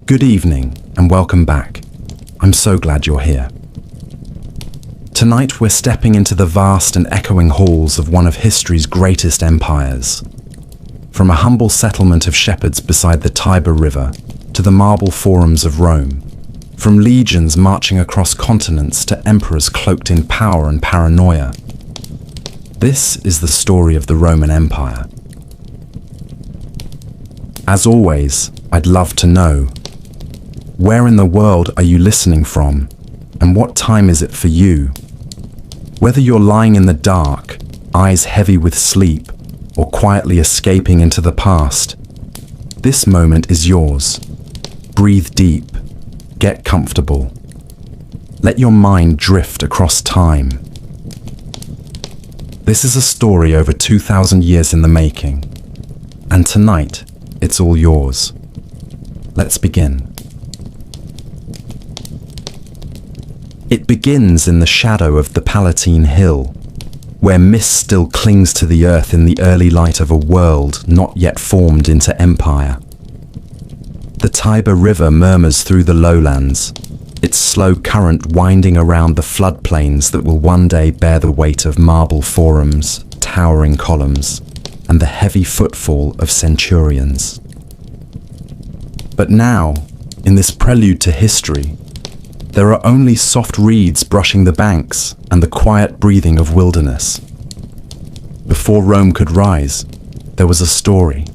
Good evening and welcome back. I'm so glad you're here. Tonight we're stepping into the vast and echoing halls of one of history's greatest empires. From a humble settlement of shepherds beside the Tiber River to the marble forums of Rome, from legions marching across continents to emperors cloaked in power and paranoia. This is the story of the Roman Empire. As always, I'd love to know, where in the world are you listening from, and what time is it for you? Whether you're lying in the dark, eyes heavy with sleep, or quietly escaping into the past, this moment is yours. Breathe deep, get comfortable. Let your mind drift across time. This is a story over 2,000 years in the making, and tonight, it's all yours. Let's begin. It begins in the shadow of the Palatine Hill, where mist still clings to the earth in the early light of a world not yet formed into empire. The Tiber River murmurs through the lowlands, its slow current winding around the floodplains that will one day bear the weight of marble forums, towering columns, and the heavy footfall of centurions. But now, in this prelude to history, there are only soft reeds brushing the banks and the quiet breathing of wilderness. Before Rome could rise, there was a story.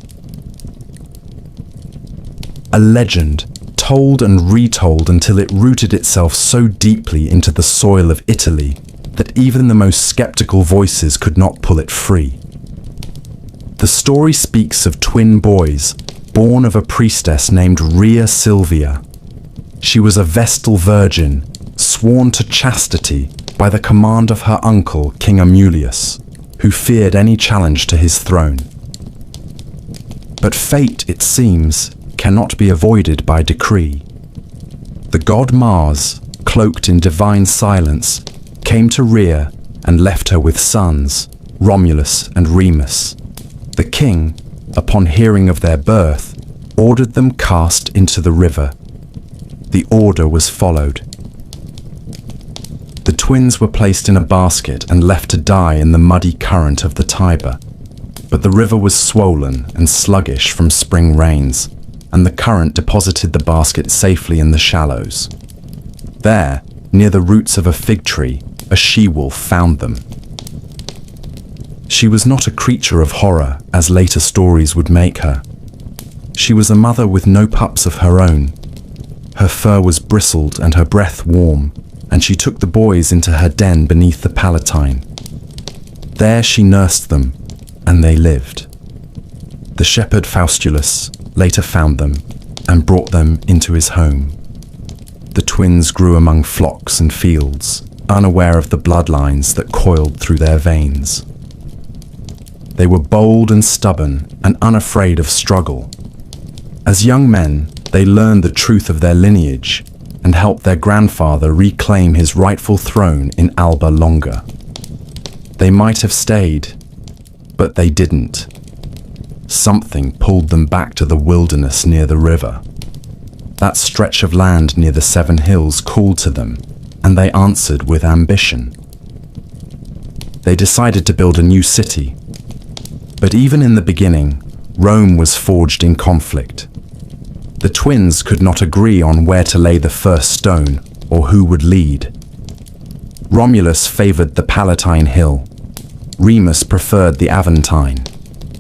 A legend, told and retold until it rooted itself so deeply into the soil of Italy that even the most skeptical voices could not pull it free. The story speaks of twin boys, born of a priestess named Rhea Silvia. She was a Vestal virgin, sworn to chastity by the command of her uncle, King Amulius, who feared any challenge to his throne. But fate, it seems, cannot be avoided by decree. The god Mars, cloaked in divine silence, came to Rhea and left her with sons, Romulus and Remus. The king, upon hearing of their birth, ordered them cast into the river. The order was followed. The twins were placed in a basket and left to die in the muddy current of the Tiber. But the river was swollen and sluggish from spring rains, and the current deposited the basket safely in the shallows. There, near the roots of a fig tree, a she-wolf found them. She was not a creature of horror, as later stories would make her. She was a mother with no pups of her own. Her fur was bristled and her breath warm, and she took the boys into her den beneath the Palatine. There she nursed them, and they lived. The shepherd Faustulus later found them and brought them into his home. The twins grew among flocks and fields, unaware of the bloodlines that coiled through their veins. They were bold and stubborn and unafraid of struggle. As young men, they learned the truth of their lineage and helped their grandfather reclaim his rightful throne in Alba Longa. They might have stayed, but they didn't. Something pulled them back to the wilderness near the river. That stretch of land near the 7 hills called to them, and they answered with ambition. They decided to build a new city. But even in the beginning, Rome was forged in conflict. The twins could not agree on where to lay the first stone or who would lead. Romulus favored the Palatine Hill. Remus preferred the Aventine.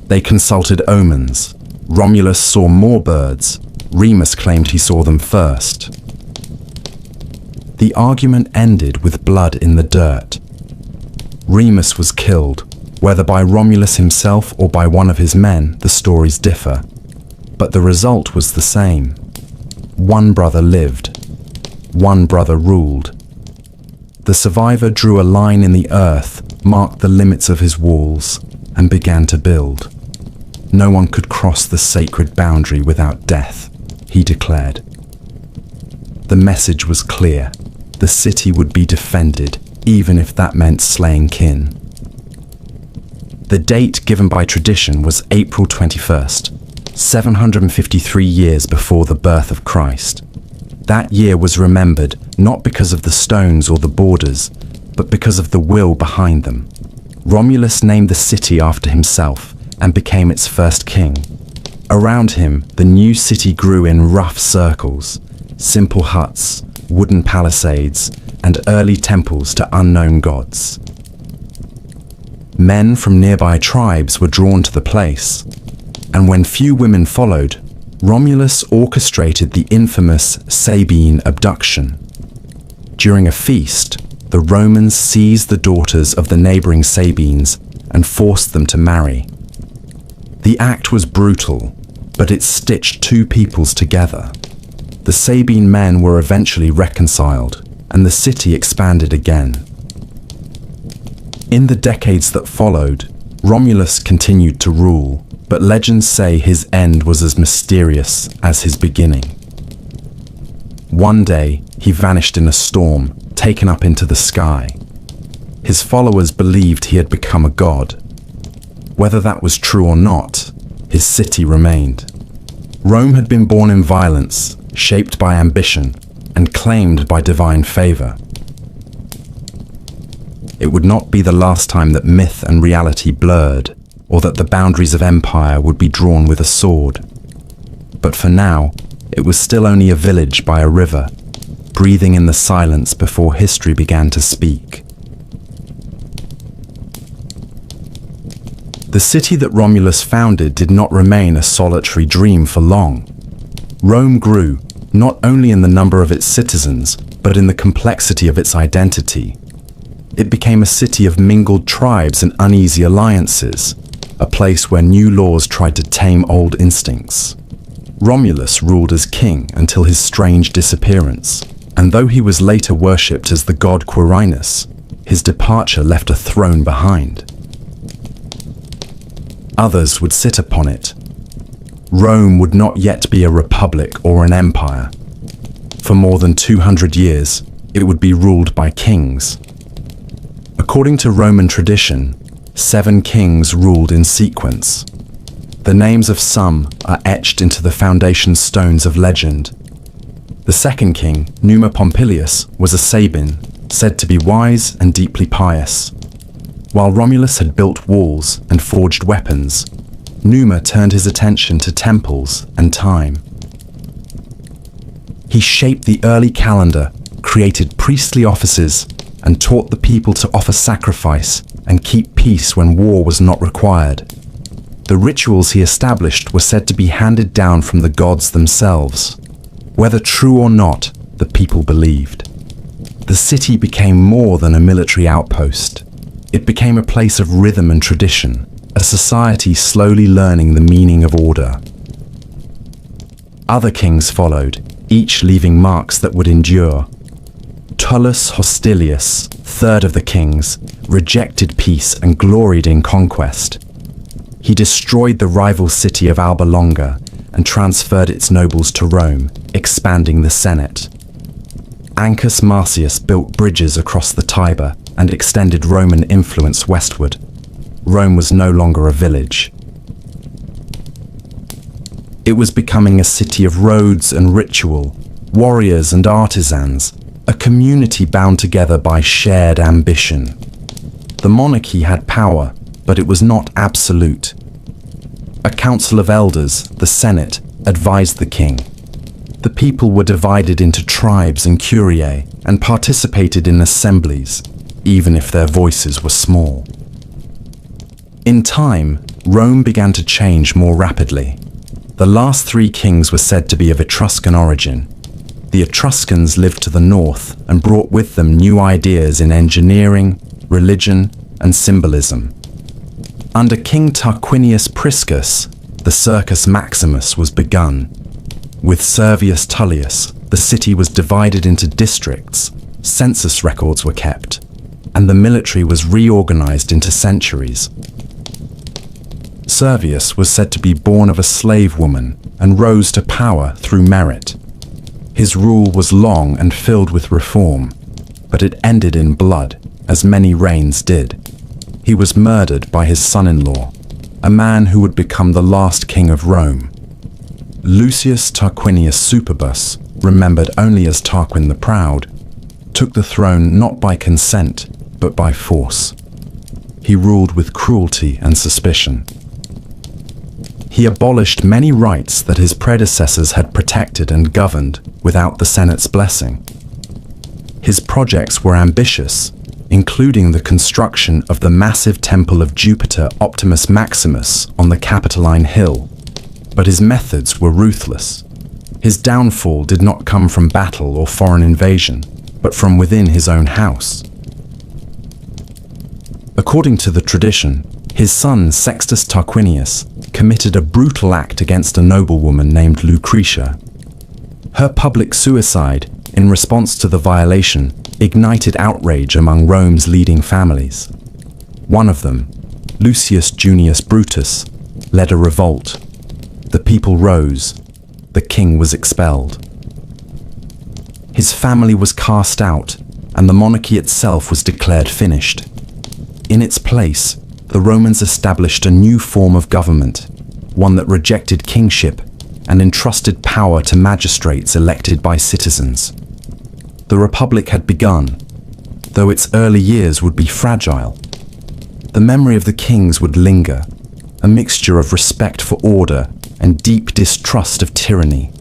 They consulted omens. Romulus saw more birds. Remus claimed he saw them first. The argument ended with blood in the dirt. Remus was killed, whether by Romulus himself or by one of his men, the stories differ. But the result was the same. One brother lived. One brother ruled. The survivor drew a line in the earth, marked the limits of his walls, and began to build. No one could cross the sacred boundary without death, he declared. The message was clear. The city would be defended, even if that meant slaying kin. The date given by tradition was April 21st, 753 years before the birth of Christ. That year was remembered not because of the stones or the borders, but because of the will behind them. Romulus named the city after himself and became its first king. Around him, the new city grew in rough circles, simple huts, wooden palisades, and early temples to unknown gods. Men from nearby tribes were drawn to the place, and when few women followed, Romulus orchestrated the infamous Sabine abduction. During a feast, the Romans seized the daughters of the neighboring Sabines and forced them to marry. The act was brutal, but it stitched two peoples together. The Sabine men were eventually reconciled, and the city expanded again. In the decades that followed, Romulus continued to rule, but legends say his end was as mysterious as his beginning. One day, he vanished in a storm, taken up into the sky. His followers believed he had become a god. Whether that was true or not, his city remained. Rome had been born in violence, shaped by ambition, and claimed by divine favor. It would not be the last time that myth and reality blurred, or that the boundaries of empire would be drawn with a sword. But for now, it was still only a village by a river, breathing in the silence before history began to speak. The city that Romulus founded did not remain a solitary dream for long. Rome grew, not only in the number of its citizens, but in the complexity of its identity. It became a city of mingled tribes and uneasy alliances, a place where new laws tried to tame old instincts. Romulus ruled as king until his strange disappearance, and though he was later worshipped as the god Quirinus, his departure left a throne behind. Others would sit upon it. Rome would not yet be a republic or an empire. For more than 200 years, it would be ruled by kings. According to Roman tradition, 7 kings ruled in sequence. The names of some are etched into the foundation stones of legend. The second king, Numa Pompilius, was a Sabine, said to be wise and deeply pious. While Romulus had built walls and forged weapons, Numa turned his attention to temples and time. He shaped the early calendar, created priestly offices, and taught the people to offer sacrifice and keep peace when war was not required. The rituals he established were said to be handed down from the gods themselves. Whether true or not, the people believed. The city became more than a military outpost. It became a place of rhythm and tradition, a society slowly learning the meaning of order. Other kings followed, each leaving marks that would endure. Tullus Hostilius, third of the kings, rejected peace and gloried in conquest. He destroyed the rival city of Alba Longa and transferred its nobles to Rome, expanding the Senate. Ancus Marcius built bridges across the Tiber and extended Roman influence westward. Rome was no longer a village. It was becoming a city of roads and ritual, warriors and artisans, a community bound together by shared ambition. The monarchy had power, but it was not absolute. A council of elders, the Senate, advised the king. The people were divided into tribes and curiae and participated in assemblies, even if their voices were small. In time, Rome began to change more rapidly. The last 3 kings were said to be of Etruscan origin. The Etruscans lived to the north and brought with them new ideas in engineering, religion, and symbolism. Under King Tarquinius Priscus, the Circus Maximus was begun. With Servius Tullius, the city was divided into districts, census records were kept, and the military was reorganized into centuries. Servius was said to be born of a slave woman and rose to power through merit. His rule was long and filled with reform, but it ended in blood, as many reigns did. He was murdered by his son-in-law, a man who would become the last king of Rome. Lucius Tarquinius Superbus, remembered only as Tarquin the Proud, took the throne not by consent, but by force. He ruled with cruelty and suspicion. He abolished many rights that his predecessors had protected and governed without the Senate's blessing. His projects were ambitious, including the construction of the massive temple of Jupiter Optimus Maximus on the Capitoline Hill. But his methods were ruthless. His downfall did not come from battle or foreign invasion, but from within his own house. According to the tradition, his son Sextus Tarquinius committed a brutal act against a noblewoman named Lucretia. Her public suicide, in response to the violation, ignited outrage among Rome's leading families. One of them, Lucius Junius Brutus, led a revolt. The people rose. The king was expelled. His family was cast out, and the monarchy itself was declared finished. In its place, the Romans established a new form of government, one that rejected kingship and entrusted power to magistrates elected by citizens. The Republic had begun, though its early years would be fragile. The memory of the kings would linger, a mixture of respect for order and deep distrust of tyranny.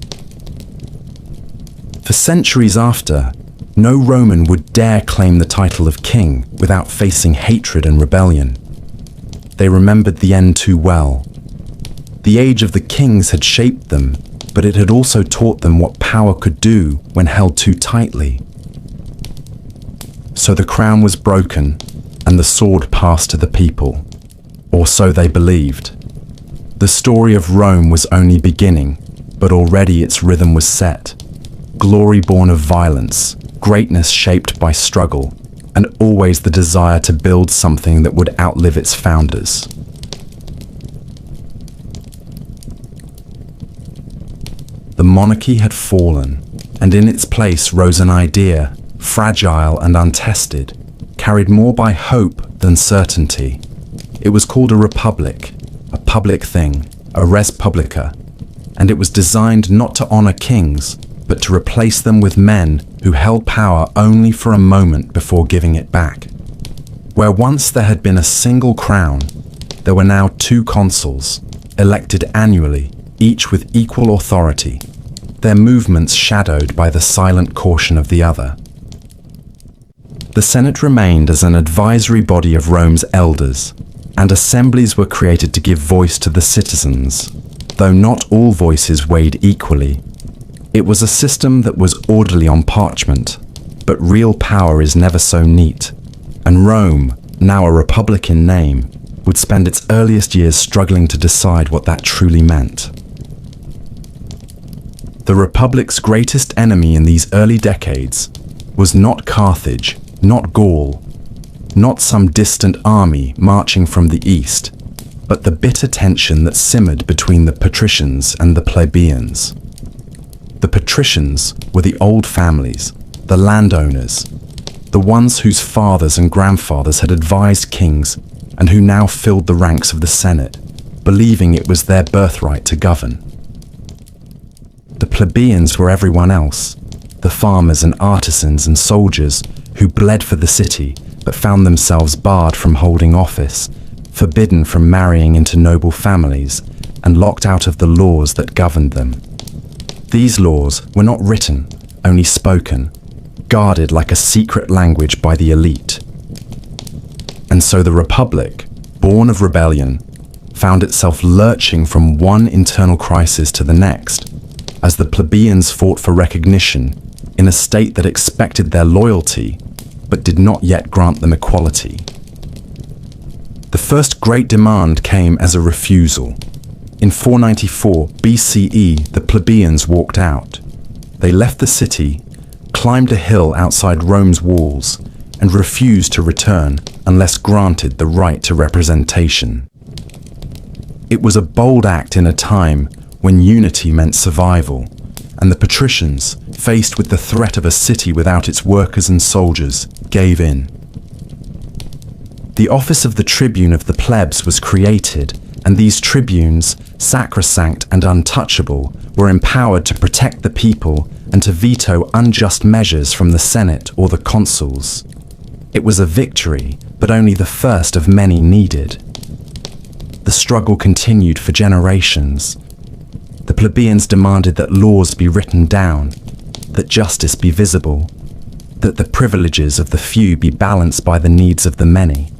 For centuries after, no Roman would dare claim the title of king without facing hatred and rebellion. They remembered the end too well. The age of the kings had shaped them, but it had also taught them what power could do when held too tightly. So the crown was broken, and the sword passed to the people, or so they believed. The story of Rome was only beginning, but already its rhythm was set. Glory born of violence, greatness shaped by struggle, and always the desire to build something that would outlive its founders. The monarchy had fallen, and in its place rose an idea, fragile and untested, carried more by hope than certainty. It was called a republic, a public thing, a res publica, and it was designed not to honor kings, but to replace them with men who held power only for a moment before giving it back. Where once there had been a single crown, there were now two consuls, elected annually, each with equal authority, their movements shadowed by the silent caution of the other. The Senate remained as an advisory body of Rome's elders, and assemblies were created to give voice to the citizens, though not all voices weighed equally. It was a system that was orderly on parchment, but real power is never so neat, and Rome, now a republic in name, would spend its earliest years struggling to decide what that truly meant. The Republic's greatest enemy in these early decades was not Carthage, not Gaul, not some distant army marching from the east, but the bitter tension that simmered between the patricians and the plebeians. The patricians were the old families, the landowners, the ones whose fathers and grandfathers had advised kings and who now filled the ranks of the Senate, believing it was their birthright to govern. The plebeians were everyone else, the farmers and artisans and soldiers who bled for the city but found themselves barred from holding office, forbidden from marrying into noble families, and locked out of the laws that governed them. These laws were not written, only spoken, guarded like a secret language by the elite. And so the Republic, born of rebellion, found itself lurching from one internal crisis to the next, as the plebeians fought for recognition in a state that expected their loyalty, but did not yet grant them equality. The first great demand came as a refusal. In 494 BCE, the plebeians walked out. They left the city, climbed a hill outside Rome's walls, and refused to return unless granted the right to representation. It was a bold act in a time when unity meant survival, and the patricians, faced with the threat of a city without its workers and soldiers, gave in. The office of the tribune of the plebs was created and these tribunes, sacrosanct and untouchable, were empowered to protect the people and to veto unjust measures from the Senate or the consuls. It was a victory, but only the first of many needed. The struggle continued for generations. The plebeians demanded that laws be written down, that justice be visible, that the privileges of the few be balanced by the needs of the many.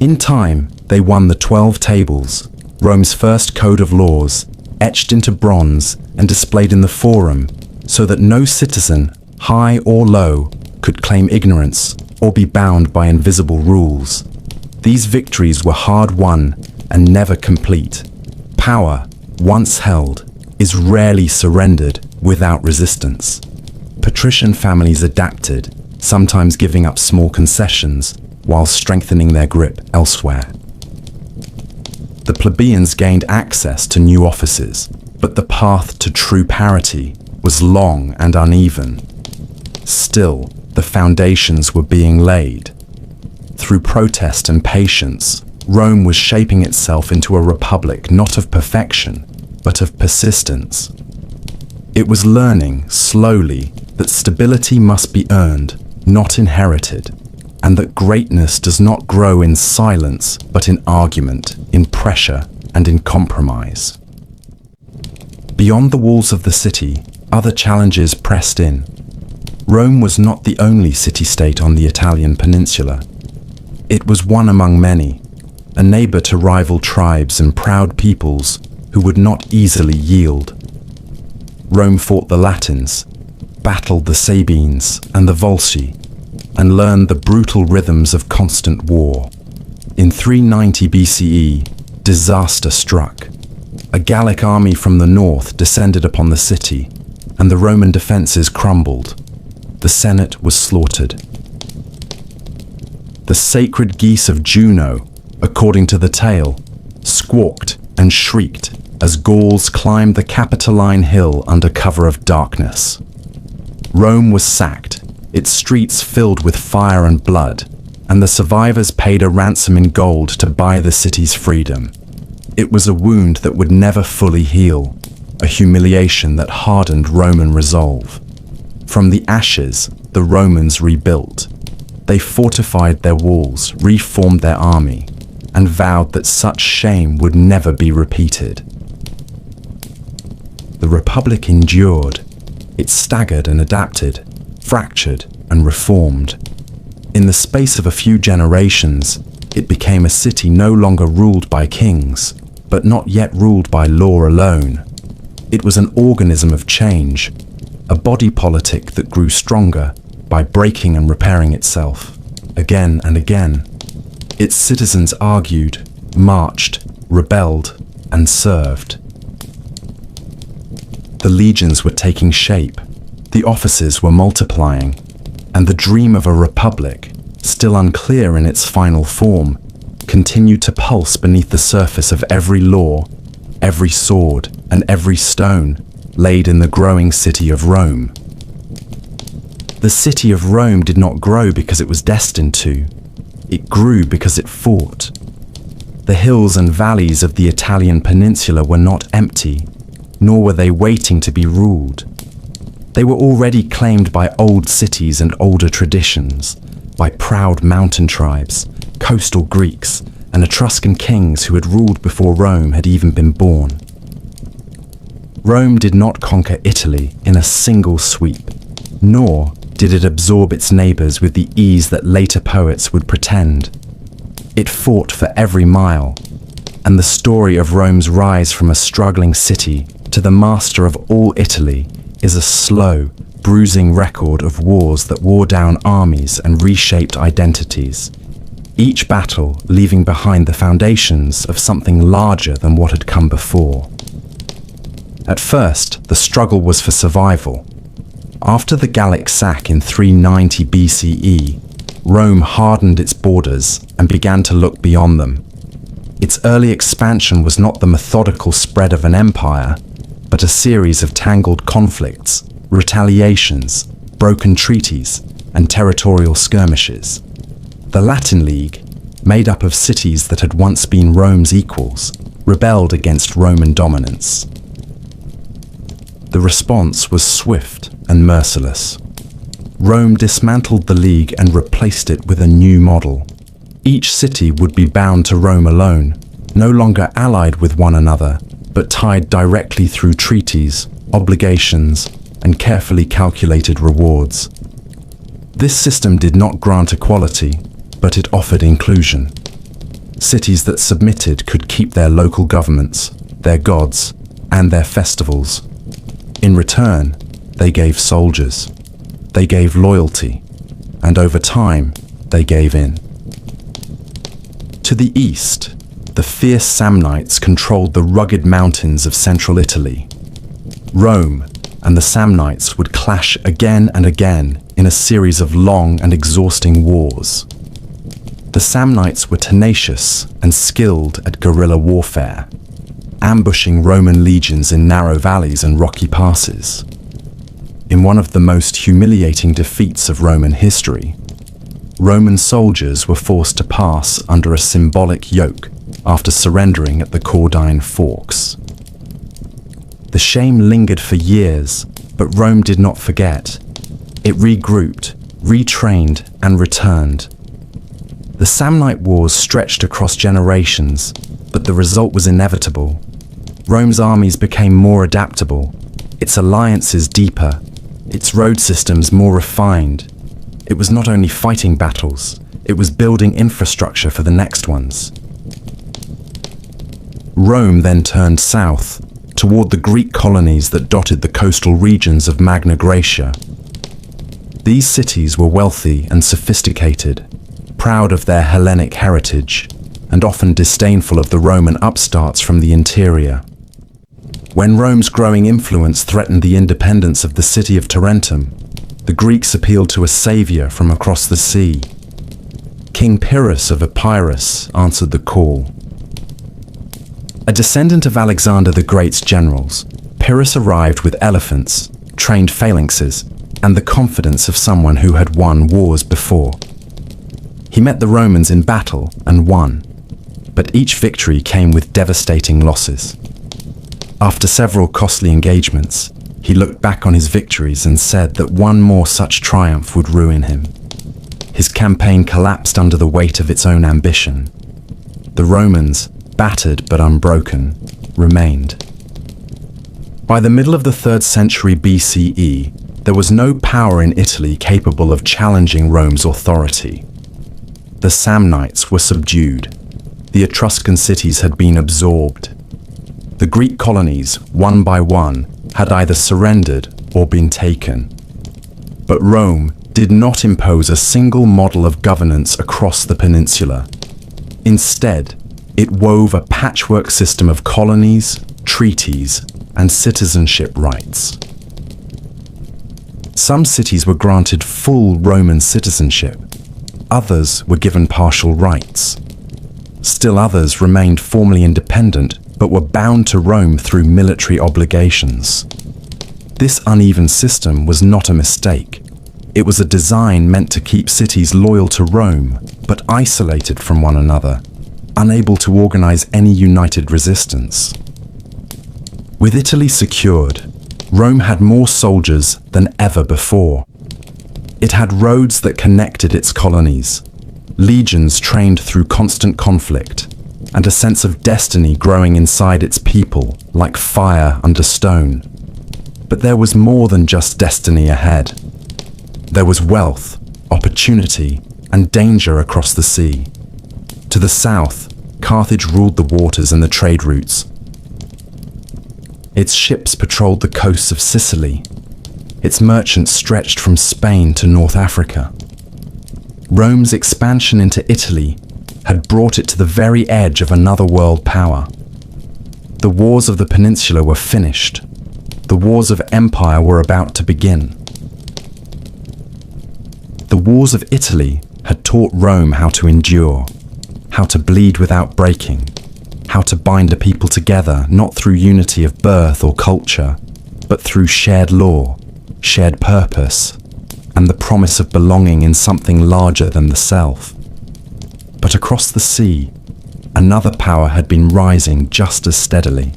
In time, they won the 12 Tables, Rome's first code of laws, etched into bronze and displayed in the Forum, so that no citizen, high or low, could claim ignorance or be bound by invisible rules. These victories were hard won and never complete. Power, once held, is rarely surrendered without resistance. Patrician families adapted, sometimes giving up small concessions while strengthening their grip elsewhere. The plebeians gained access to new offices, but the path to true parity was long and uneven. Still, the foundations were being laid. Through protest and patience, Rome was shaping itself into a republic not of perfection, but of persistence. It was learning, slowly, that stability must be earned, not inherited, and that greatness does not grow in silence, but in argument, in pressure, and in compromise. Beyond the walls of the city, other challenges pressed in. Rome was not the only city-state on the Italian peninsula. It was one among many, a neighbor to rival tribes and proud peoples who would not easily yield. Rome fought the Latins, battled the Sabines and the Volsci, and learned the brutal rhythms of constant war. In 390 BCE, disaster struck. A Gallic army from the north descended upon the city, and the Roman defenses crumbled. The Senate was slaughtered. The sacred geese of Juno, according to the tale, squawked and shrieked as Gauls climbed the Capitoline hill under cover of darkness. Rome was sacked, its streets filled with fire and blood, and the survivors paid a ransom in gold to buy the city's freedom. It was a wound that would never fully heal, a humiliation that hardened Roman resolve. From the ashes, the Romans rebuilt. They fortified their walls, reformed their army, and vowed that such shame would never be repeated. The Republic endured. It staggered and adapted, fractured and reformed. In the space of a few generations, it became a city no longer ruled by kings, but not yet ruled by law alone. It was an organism of change, a body politic that grew stronger by breaking and repairing itself, again and again. Its citizens argued, marched, rebelled, and served. The legions were taking shape, the offices were multiplying, and the dream of a republic, still unclear in its final form, continued to pulse beneath the surface of every law, every sword, and every stone laid in the growing city of Rome. The city of Rome did not grow because it was destined to. It grew because it fought. The hills and valleys of the Italian peninsula were not empty, nor were they waiting to be ruled. They were already claimed by old cities and older traditions, by proud mountain tribes, coastal Greeks, and Etruscan kings who had ruled before Rome had even been born. Rome did not conquer Italy in a single sweep, nor did it absorb its neighbors with the ease that later poets would pretend. It fought for every mile, and the story of Rome's rise from a struggling city to the master of all Italy is a slow, bruising record of wars that wore down armies and reshaped identities, each battle leaving behind the foundations of something larger than what had come before. At first, the struggle was for survival. After the Gallic sack in 390 BCE, Rome hardened its borders and began to look beyond them. Its early expansion was not the methodical spread of an empire, but a series of tangled conflicts, retaliations, broken treaties, and territorial skirmishes. The Latin League, made up of cities that had once been Rome's equals, rebelled against Roman dominance. The response was swift and merciless. Rome dismantled the League and replaced it with a new model. Each city would be bound to Rome alone, no longer allied with one another, but tied directly through treaties, obligations, and carefully calculated rewards. This system did not grant equality, but it offered inclusion. Cities that submitted could keep their local governments, their gods, and their festivals. In return, they gave soldiers. They gave loyalty, and over time, they gave in. To the east, the fierce Samnites controlled the rugged mountains of central Italy. Rome and the Samnites would clash again and again in a series of long and exhausting wars. The Samnites were tenacious and skilled at guerrilla warfare, ambushing Roman legions in narrow valleys and rocky passes. In one of the most humiliating defeats of Roman history, Roman soldiers were forced to pass under a symbolic yoke after surrendering at the Caudine Forks. The shame lingered for years, but Rome did not forget. It regrouped, retrained, and returned. The Samnite Wars stretched across generations, but the result was inevitable. Rome's armies became more adaptable, its alliances deeper, its road systems more refined. It was not only fighting battles, it was building infrastructure for the next ones. Rome then turned south, toward the Greek colonies that dotted the coastal regions of Magna Graecia. These cities were wealthy and sophisticated, proud of their Hellenic heritage, and often disdainful of the Roman upstarts from the interior. When Rome's growing influence threatened the independence of the city of Tarentum, the Greeks appealed to a savior from across the sea. King Pyrrhus of Epirus answered the call. A descendant of Alexander the Great's generals, Pyrrhus arrived with elephants, trained phalanxes, and the confidence of someone who had won wars before. He met the Romans in battle and won, but each victory came with devastating losses. After several costly engagements, he looked back on his victories and said that one more such triumph would ruin him. His campaign collapsed under the weight of its own ambition. The Romans, battered but unbroken, remained. By the middle of the 3rd century BCE, there was no power in Italy capable of challenging Rome's authority. The Samnites were subdued. The Etruscan cities had been absorbed. The Greek colonies, one by one, had either surrendered or been taken. But Rome did not impose a single model of governance across the peninsula. Instead, it wove a patchwork system of colonies, treaties, and citizenship rights. Some cities were granted full Roman citizenship. Others were given partial rights. Still others remained formally independent, but were bound to Rome through military obligations. This uneven system was not a mistake. It was a design meant to keep cities loyal to Rome, but isolated from one another, unable to organize any united resistance. With Italy secured, Rome had more soldiers than ever before. It had roads that connected its colonies, legions trained through constant conflict, and a sense of destiny growing inside its people like fire under stone. But there was more than just destiny ahead. There was wealth, opportunity, and danger across the sea. To the south, Carthage ruled the waters and the trade routes. Its ships patrolled the coasts of Sicily. Its merchants stretched from Spain to North Africa. Rome's expansion into Italy had brought it to the very edge of another world power. The wars of the peninsula were finished. The wars of empire were about to begin. The wars of Italy had taught Rome how to endure, how to bleed without breaking, how to bind a people together not through unity of birth or culture, but through shared law, shared purpose, and the promise of belonging in something larger than the self. But across the sea, another power had been rising just as steadily,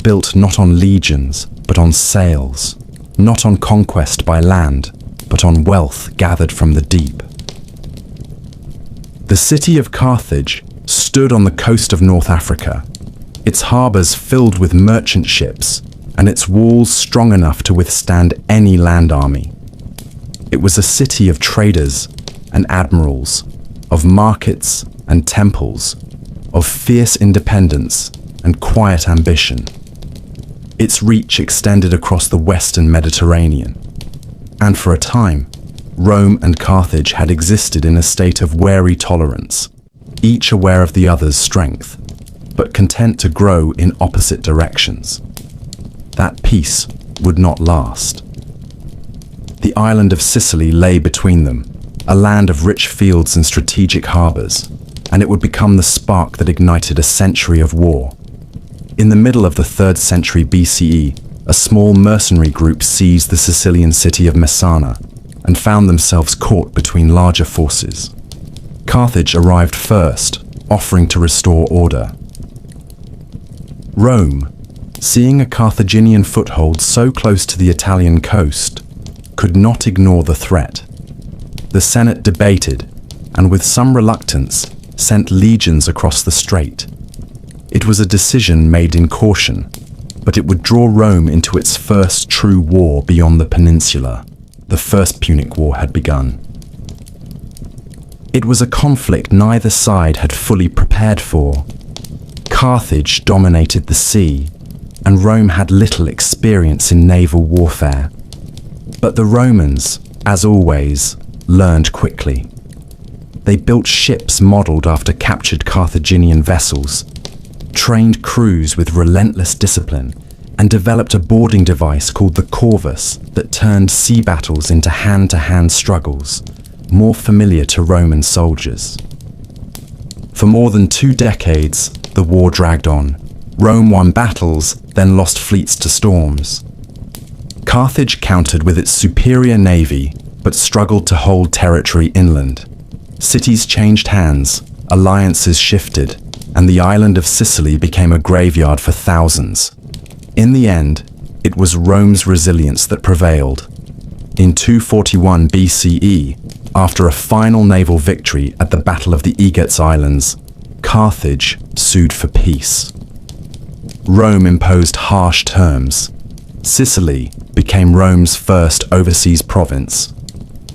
built not on legions, but on sails, not on conquest by land, but on wealth gathered from the deep. The city of Carthage stood on the coast of North Africa, its harbours filled with merchant ships, and its walls strong enough to withstand any land army. It was a city of traders and admirals, of markets and temples, of fierce independence and quiet ambition. Its reach extended across the western Mediterranean, and for a time, Rome and Carthage had existed in a state of wary tolerance, each aware of the other's strength, but content to grow in opposite directions. That peace would not last. The island of Sicily lay between them, a land of rich fields and strategic harbours, and it would become the spark that ignited a century of war. In the middle of the 3rd century BCE, a small mercenary group seized the Sicilian city of Messana and found themselves caught between larger forces. Carthage arrived first, offering to restore order. Rome, seeing a Carthaginian foothold so close to the Italian coast, could not ignore the threat. The Senate debated, and with some reluctance, sent legions across the strait. It was a decision made in caution, but it would draw Rome into its first true war beyond the peninsula. The First Punic War had begun. It was a conflict neither side had fully prepared for. Carthage dominated the sea, and Rome had little experience in naval warfare. But the Romans, as always, learned quickly. They built ships modelled after captured Carthaginian vessels, trained crews with relentless discipline, and developed a boarding device called the corvus that turned sea battles into hand-to-hand struggles, more familiar to Roman soldiers. For more than 2 decades, the war dragged on. Rome won battles, then lost fleets to storms. Carthage countered with its superior navy, but struggled to hold territory inland. Cities changed hands, alliances shifted, and the island of Sicily became a graveyard for thousands. In the end, it was Rome's resilience that prevailed. In 241 BCE, after a final naval victory at the Battle of the Aegates Islands, Carthage sued for peace. Rome imposed harsh terms. Sicily became Rome's first overseas province.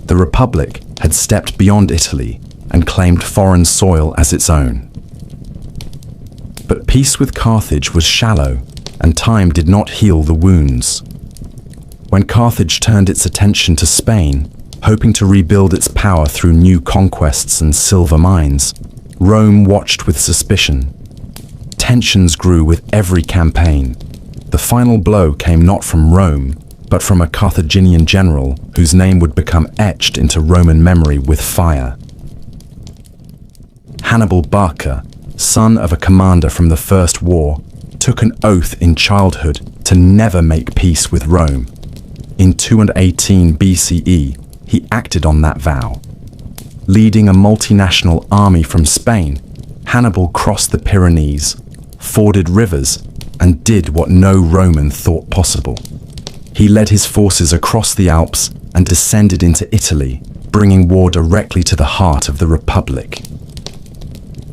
The Republic had stepped beyond Italy and claimed foreign soil as its own. But peace with Carthage was shallow, and time did not heal the wounds. When Carthage turned its attention to Spain, hoping to rebuild its power through new conquests and silver mines, Rome watched with suspicion. Tensions grew with every campaign. The final blow came not from Rome, but from a Carthaginian general whose name would become etched into Roman memory with fire. Hannibal Barca, son of a commander from the First War, took an oath in childhood to never make peace with Rome. In 218 BCE, he acted on that vow. Leading a multinational army from Spain, Hannibal crossed the Pyrenees, forded rivers, and did what no Roman thought possible. He led his forces across the Alps and descended into Italy, bringing war directly to the heart of the Republic.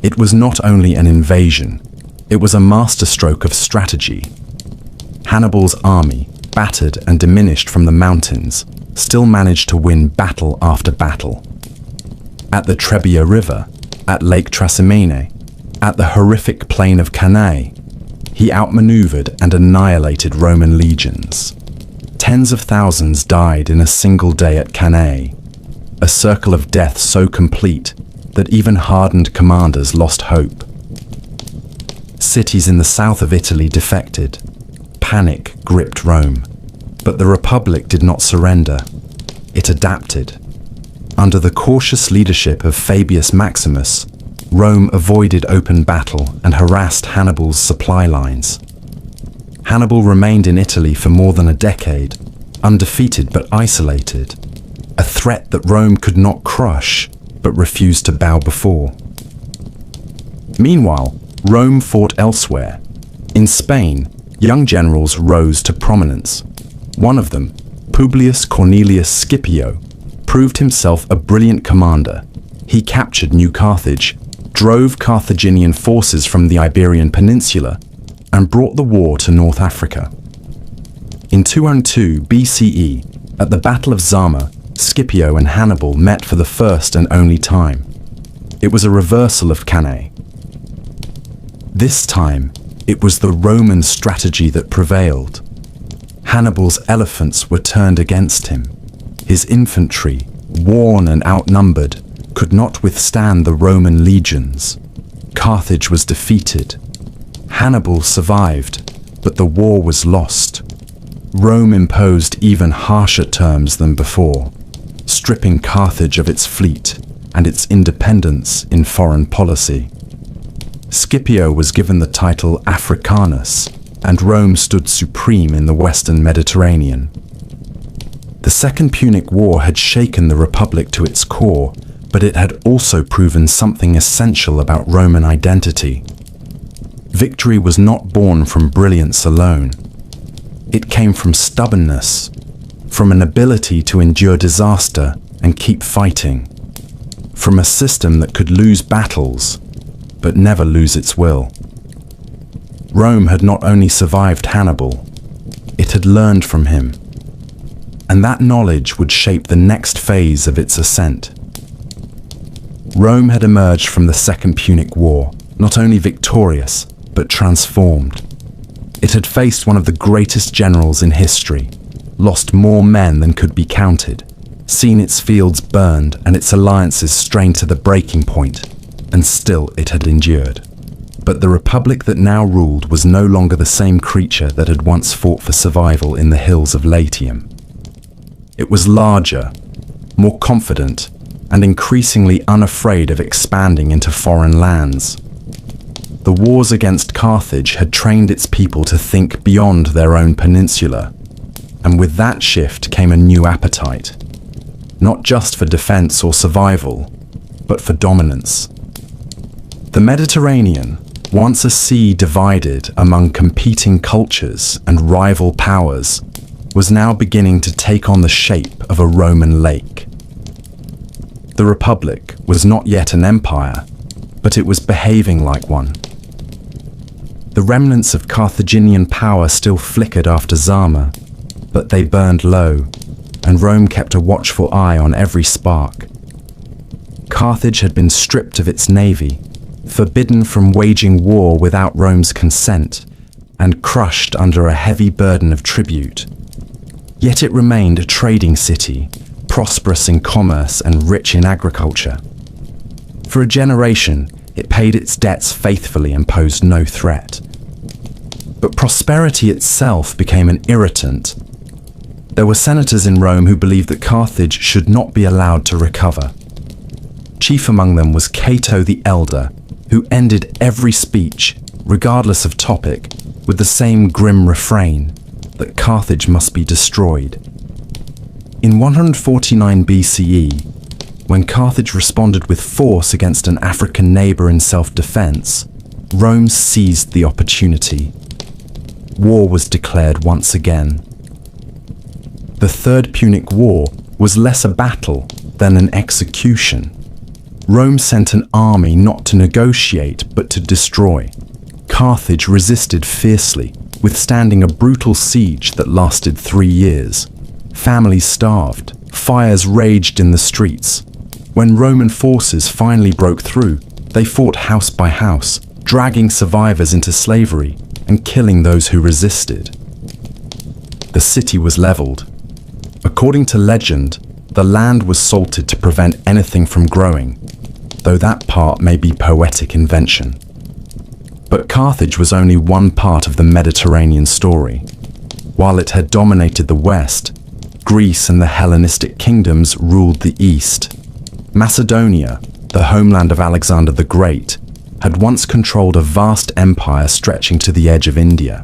It was not only an invasion, it was a masterstroke of strategy. Hannibal's army, battered and diminished from the mountains, still managed to win battle after battle. At the Trebia River, at Lake Trasimene, at the horrific plain of Cannae, he outmaneuvered and annihilated Roman legions. Tens of thousands died in a single day at Cannae, a circle of death so complete that even hardened commanders lost hope. Cities in the south of Italy defected. Panic gripped Rome, but the Republic did not surrender. It adapted. Under the cautious leadership of Fabius Maximus, Rome avoided open battle and harassed Hannibal's supply lines. Hannibal remained in Italy for more than a decade, undefeated but isolated, a threat that Rome could not crush but refused to bow before. Meanwhile, Rome fought elsewhere. In Spain, young generals rose to prominence. One of them, Publius Cornelius Scipio, proved himself a brilliant commander. He captured New Carthage, drove Carthaginian forces from the Iberian Peninsula, and brought the war to North Africa. In 202 BCE, at the Battle of Zama, Scipio and Hannibal met for the first and only time. It was a reversal of Cannae. This time, it was the Roman strategy that prevailed. Hannibal's elephants were turned against him. His infantry, worn and outnumbered, could not withstand the Roman legions. Carthage was defeated. Hannibal survived, but the war was lost. Rome imposed even harsher terms than before, stripping Carthage of its fleet and its independence in foreign policy. Scipio was given the title Africanus, and Rome stood supreme in the Western Mediterranean. The Second Punic War had shaken the Republic to its core, but it had also proven something essential about Roman identity. Victory was not born from brilliance alone. It came from stubbornness, from an ability to endure disaster and keep fighting, from a system that could lose battles, but never lose its will. Rome had not only survived Hannibal, it had learned from him, and that knowledge would shape the next phase of its ascent. Rome had emerged from the Second Punic War, not only victorious, but transformed. It had faced one of the greatest generals in history, lost more men than could be counted, seen its fields burned and its alliances strained to the breaking point, and still it had endured. But the republic that now ruled was no longer the same creature that had once fought for survival in the hills of Latium. It was larger, more confident, and increasingly unafraid of expanding into foreign lands. The wars against Carthage had trained its people to think beyond their own peninsula, and with that shift came a new appetite, not just for defense or survival, but for dominance. The Mediterranean, once a sea divided among competing cultures and rival powers, was now beginning to take on the shape of a Roman lake. The Republic was not yet an empire, but it was behaving like one. The remnants of Carthaginian power still flickered after Zama, but they burned low, and Rome kept a watchful eye on every spark. Carthage had been stripped of its navy, forbidden from waging war without Rome's consent, and crushed under a heavy burden of tribute. Yet it remained a trading city, prosperous in commerce and rich in agriculture. For a generation, it paid its debts faithfully and posed no threat. But prosperity itself became an irritant. There were senators in Rome who believed that Carthage should not be allowed to recover. Chief among them was Cato the Elder, who ended every speech, regardless of topic, with the same grim refrain, that Carthage must be destroyed. In 149 BCE, when Carthage responded with force against an African neighbor in self-defense, Rome seized the opportunity. War was declared once again. The Third Punic War was less a battle than an execution. Rome sent an army not to negotiate but to destroy. Carthage resisted fiercely, withstanding a brutal siege that lasted 3 years. Families starved, fires raged in the streets. When Roman forces finally broke through, they fought house by house, dragging survivors into slavery and killing those who resisted. The city was leveled. According to legend, the land was salted to prevent anything from growing, though that part may be poetic invention. But Carthage was only one part of the Mediterranean story. While it had dominated the west, Greece and the Hellenistic kingdoms ruled the east. Macedonia, the homeland of Alexander the Great, had once controlled a vast empire stretching to the edge of India.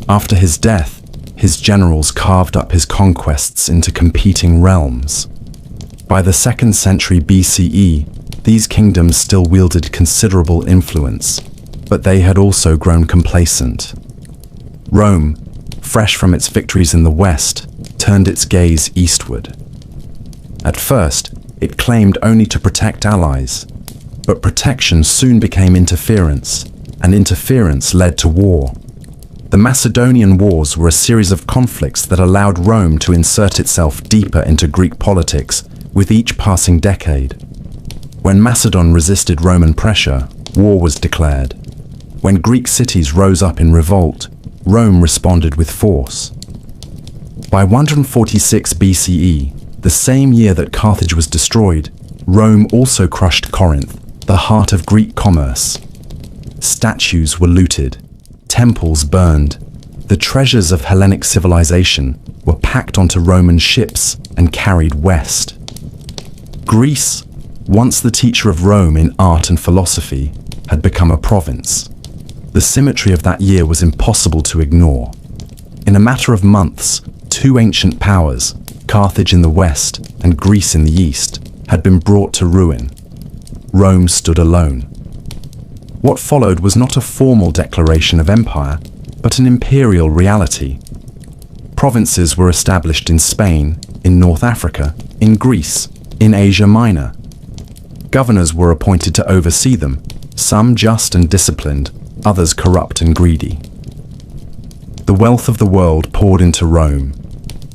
After his death, his generals carved up his conquests into competing realms. By the 2nd century BCE, These kingdoms still wielded considerable influence, but they had also grown complacent. Rome, fresh from its victories in the west, turned its gaze eastward. At first, it claimed only to protect allies, but protection soon became interference, and interference led to war. The Macedonian Wars were a series of conflicts that allowed Rome to insert itself deeper into Greek politics with each passing decade. When Macedon resisted Roman pressure, war was declared. When Greek cities rose up in revolt, Rome responded with force. By 146 BCE, the same year that Carthage was destroyed, Rome also crushed Corinth, the heart of Greek commerce. Statues were looted, temples burned. The treasures of Hellenic civilization were packed onto Roman ships and carried west. Greece, once the teacher of Rome in art and philosophy, had become a province. The symmetry of that year was impossible to ignore. In a matter of months, two ancient powers, Carthage in the west and Greece in the east, had been brought to ruin. Rome stood alone. What followed was not a formal declaration of empire, but an imperial reality. Provinces were established in Spain, in North Africa, in Greece, in Asia Minor. Governors were appointed to oversee them, some just and disciplined, others corrupt and greedy. The wealth of the world poured into Rome: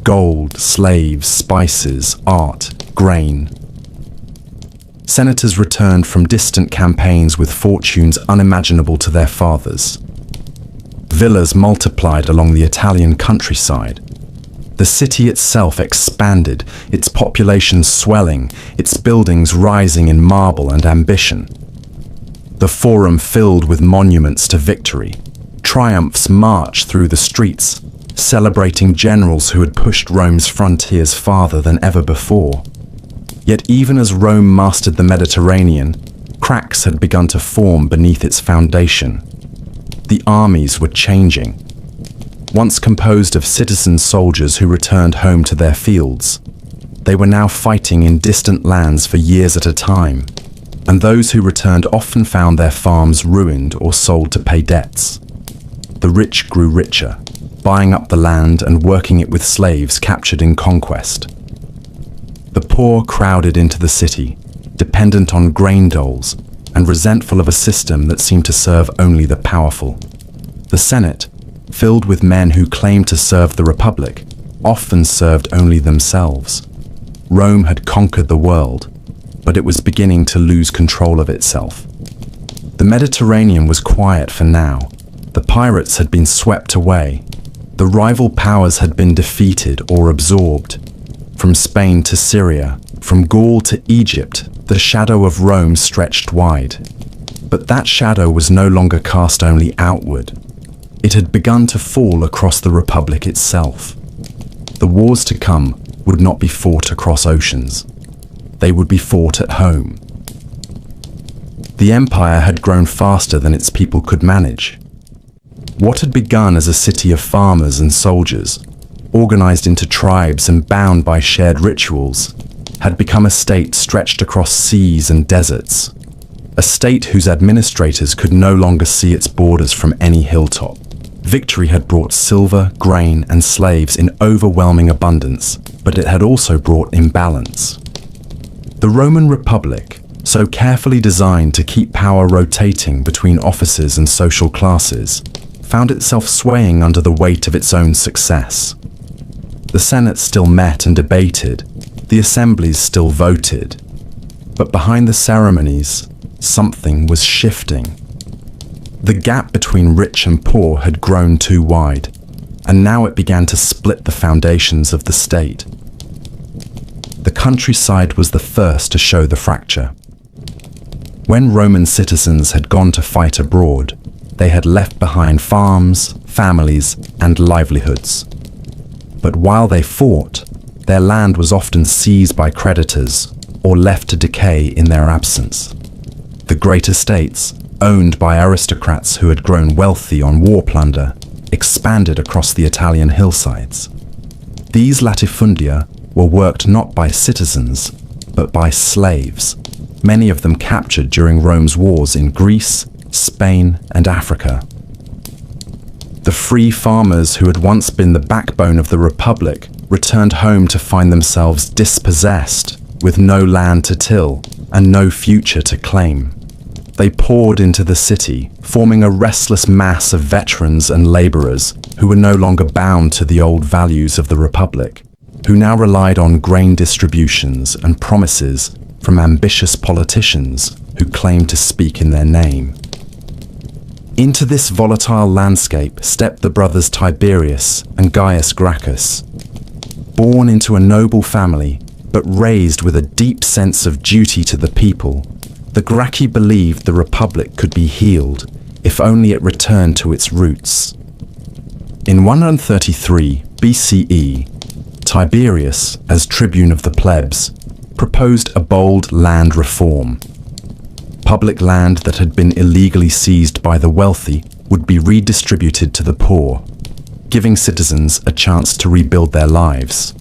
gold, slaves, spices, art, grain. Senators returned from distant campaigns with fortunes unimaginable to their fathers. Villas multiplied along the Italian countryside. The city itself expanded, its population swelling, its buildings rising in marble and ambition. The Forum filled with monuments to victory. Triumphs marched through the streets, celebrating generals who had pushed Rome's frontiers farther than ever before. Yet even as Rome mastered the Mediterranean, cracks had begun to form beneath its foundation. The armies were changing. Once composed of citizen soldiers who returned home to their fields, they were now fighting in distant lands for years at a time, and those who returned often found their farms ruined or sold to pay debts. The rich grew richer, buying up the land and working it with slaves captured in conquest. The poor crowded into the city, dependent on grain doles and resentful of a system that seemed to serve only the powerful. The Senate, filled with men who claimed to serve the Republic, often served only themselves. Rome had conquered the world, but it was beginning to lose control of itself. The Mediterranean was quiet for now. The pirates had been swept away. The rival powers had been defeated or absorbed. From Spain to Syria, from Gaul to Egypt, the shadow of Rome stretched wide. But that shadow was no longer cast only outward. It had begun to fall across the Republic itself. The wars to come would not be fought across oceans. They would be fought at home. The empire had grown faster than its people could manage. What had begun as a city of farmers and soldiers, organized into tribes and bound by shared rituals, had become a state stretched across seas and deserts. A state whose administrators could no longer see its borders from any hilltop. Victory had brought silver, grain, and slaves in overwhelming abundance, but it had also brought imbalance. The Roman Republic, so carefully designed to keep power rotating between offices and social classes, found itself swaying under the weight of its own success. The Senate still met and debated, the assemblies still voted, but behind the ceremonies, something was shifting. The gap between rich and poor had grown too wide, and now it began to split the foundations of the state. The countryside was the first to show the fracture. When Roman citizens had gone to fight abroad, they had left behind farms, families, and livelihoods. But while they fought, their land was often seized by creditors or left to decay in their absence. The great estates, owned by aristocrats who had grown wealthy on war plunder, expanded across the Italian hillsides. These latifundia were worked not by citizens, but by slaves. many of them captured during Rome's wars in Greece, Spain, and Africa. The free farmers who had once been the backbone of the Republic returned home to find themselves dispossessed, with no land to till and no future to claim. They poured into the city, forming a restless mass of veterans and laborers who were no longer bound to the old values of the Republic, who now relied on grain distributions and promises from ambitious politicians who claimed to speak in their name. Into this volatile landscape stepped the brothers Tiberius and Gaius Gracchus. Born into a noble family, but raised with a deep sense of duty to the people, the Gracchi believed the Republic could be healed if only it returned to its roots. In 133 BCE, Tiberius, as tribune of the plebs, proposed a bold land reform. Public land that had been illegally seized by the wealthy would be redistributed to the poor, giving citizens a chance to rebuild their lives.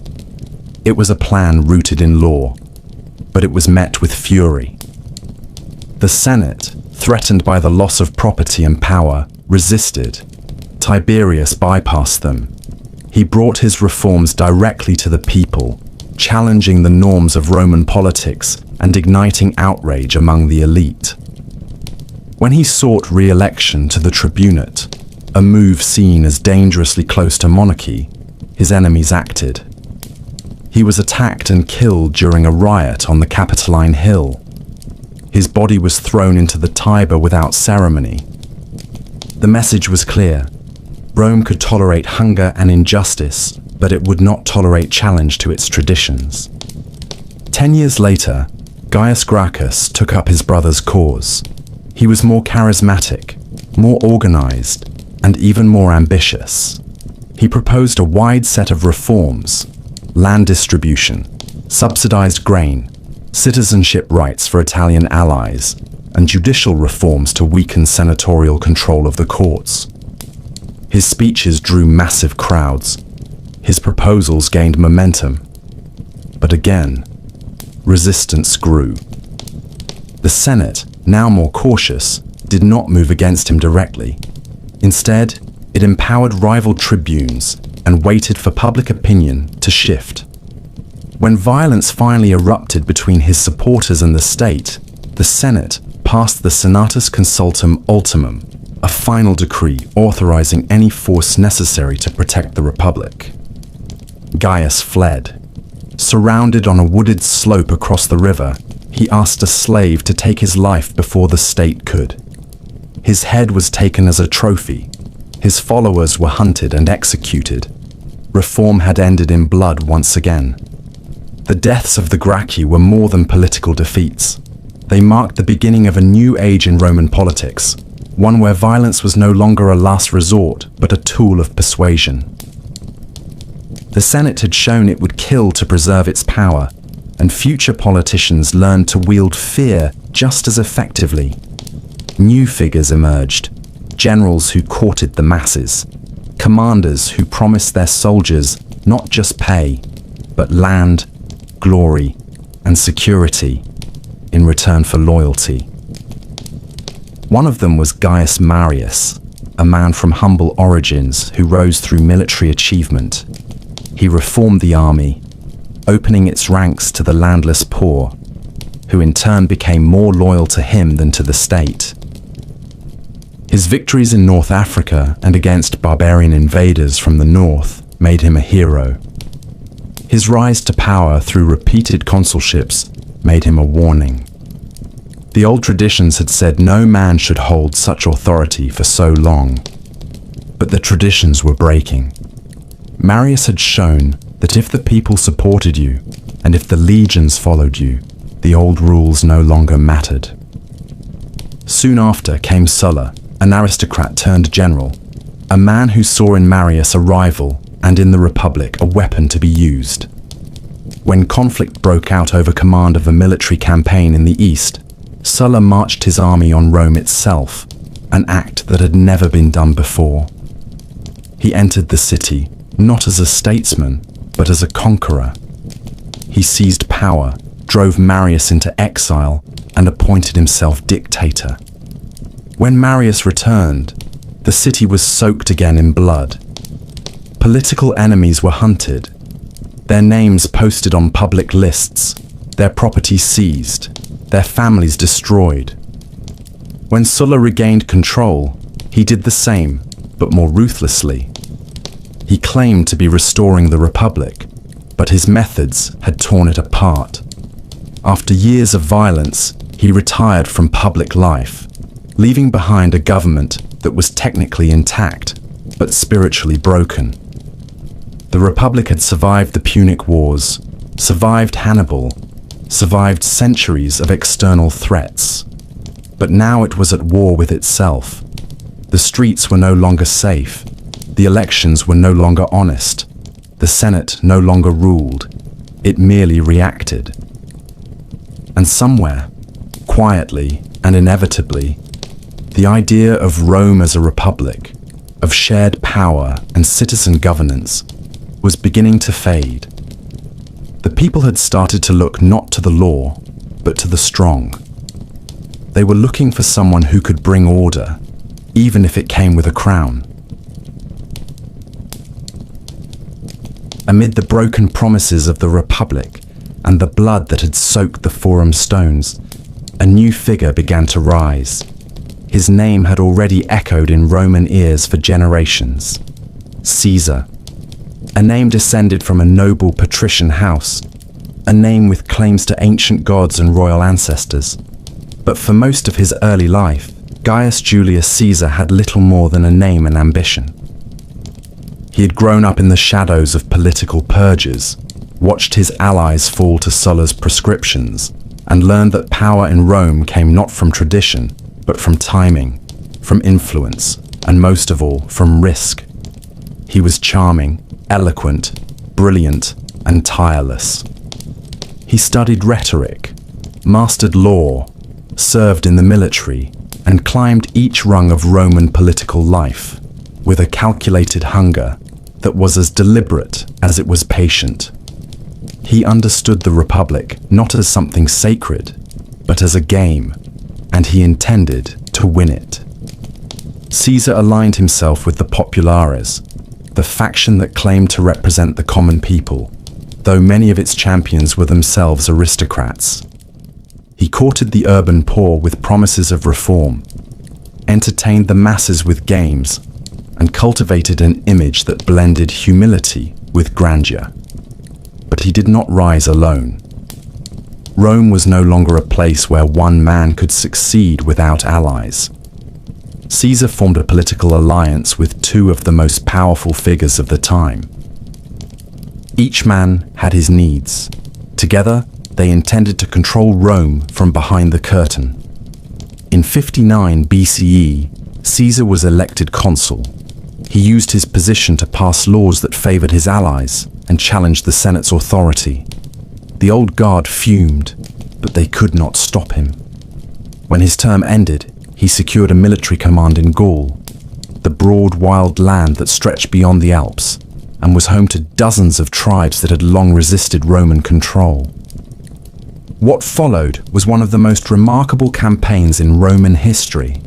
It was a plan rooted in law, but it was met with fury. The Senate, threatened by the loss of property and power, resisted. Tiberius bypassed them. He brought his reforms directly to the people, challenging the norms of Roman politics and igniting outrage among the elite. When he sought re-election to the tribunate, a move seen as dangerously close to monarchy, his enemies acted. He was attacked and killed during a riot on the Capitoline Hill. His body was thrown into the Tiber without ceremony. The message was clear. Rome could tolerate hunger and injustice, but it would not tolerate challenge to its traditions. 10 years later, Gaius Gracchus took up his brother's cause. He was more charismatic, more organized, and even more ambitious. He proposed a wide set of reforms: land distribution, subsidized grain, citizenship rights for Italian allies, and judicial reforms to weaken senatorial control of the courts. His speeches drew massive crowds. His proposals gained momentum. But again, resistance grew. The Senate, now more cautious, did not move against him directly. Instead, it empowered rival tribunes and waited for public opinion to shift. When violence finally erupted between his supporters and the state, the Senate passed the Senatus Consultum Ultimum, a final decree authorizing any force necessary to protect the Republic. Gaius fled. Surrounded on a wooded slope across the river, he asked a slave to take his life before the state could. His head was taken as a trophy. His followers were hunted and executed. Reform had ended in blood once again. The deaths of the Gracchi were more than political defeats. They marked the beginning of a new age in Roman politics, one where violence was no longer a last resort, but a tool of persuasion. The Senate had shown it would kill to preserve its power, and future politicians learned to wield fear just as effectively. New figures emerged, generals who courted the masses, commanders who promised their soldiers not just pay, but land, glory, and security in return for loyalty. One of them was Gaius Marius, a man from humble origins who rose through military achievement. He reformed the army, opening its ranks to the landless poor, who in turn became more loyal to him than to the state. His victories in North Africa and against barbarian invaders from the north made him a hero. His rise to power through repeated consulships made him a warning. The old traditions had said no man should hold such authority for so long, but the traditions were breaking. Marius had shown that if the people supported you, and if the legions followed you, the old rules no longer mattered. Soon after came Sulla, an aristocrat turned general, a man who saw in Marius a rival and in the Republic a weapon to be used. When conflict broke out over command of a military campaign in the east, Sulla marched his army on Rome itself, an act that had never been done before. He entered the city, not as a statesman, but as a conqueror. He seized power, drove Marius into exile, and appointed himself dictator. When Marius returned, the city was soaked again in blood. Political enemies were hunted, their names posted on public lists, their property seized, their families destroyed. When Sulla regained control, he did the same, but more ruthlessly. He claimed to be restoring the Republic, but his methods had torn it apart. After years of violence, he retired from public life, leaving behind a government that was technically intact, but spiritually broken. The Republic had survived the Punic Wars, survived Hannibal, survived centuries of external threats. But now it was at war with itself. The streets were no longer safe. The elections were no longer honest. The Senate no longer ruled. It merely reacted. And somewhere, quietly and inevitably, the idea of Rome as a republic, of shared power and citizen governance, was beginning to fade. The people had started to look not to the law, but to the strong. They were looking for someone who could bring order, even if it came with a crown. Amid the broken promises of the Republic and the blood that had soaked the Forum stones, a new figure began to rise. His name had already echoed in Roman ears for generations. Caesar. A name descended from a noble patrician house, a name with claims to ancient gods and royal ancestors. But for most of his early life, Gaius Julius Caesar had little more than a name and ambition. He had grown up in the shadows of political purges, watched his allies fall to Sulla's prescriptions, and learned that power in Rome came not from tradition, but from timing, from influence, and most of all, from risk. He was charming, eloquent, brilliant, and tireless. He studied rhetoric, mastered law, served in the military, and climbed each rung of Roman political life with a calculated hunger that was as deliberate as it was patient. He understood the Republic not as something sacred, but as a game, and he intended to win it. Caesar aligned himself with the populares, the faction that claimed to represent the common people, though many of its champions were themselves aristocrats. He courted the urban poor with promises of reform, entertained the masses with games, and cultivated an image that blended humility with grandeur. But he did not rise alone. Rome was no longer a place where one man could succeed without allies. Caesar formed a political alliance with two of the most powerful figures of the time. Each man had his needs. Together, they intended to control Rome from behind the curtain. In 59 BCE, Caesar was elected consul. He used his position to pass laws that favored his allies and challenged the Senate's authority. The old guard fumed, but they could not stop him. When his term ended, he secured a military command in Gaul, the broad, wild land that stretched beyond the Alps and was home to dozens of tribes that had long resisted Roman control. What followed was one of the most remarkable campaigns in Roman history.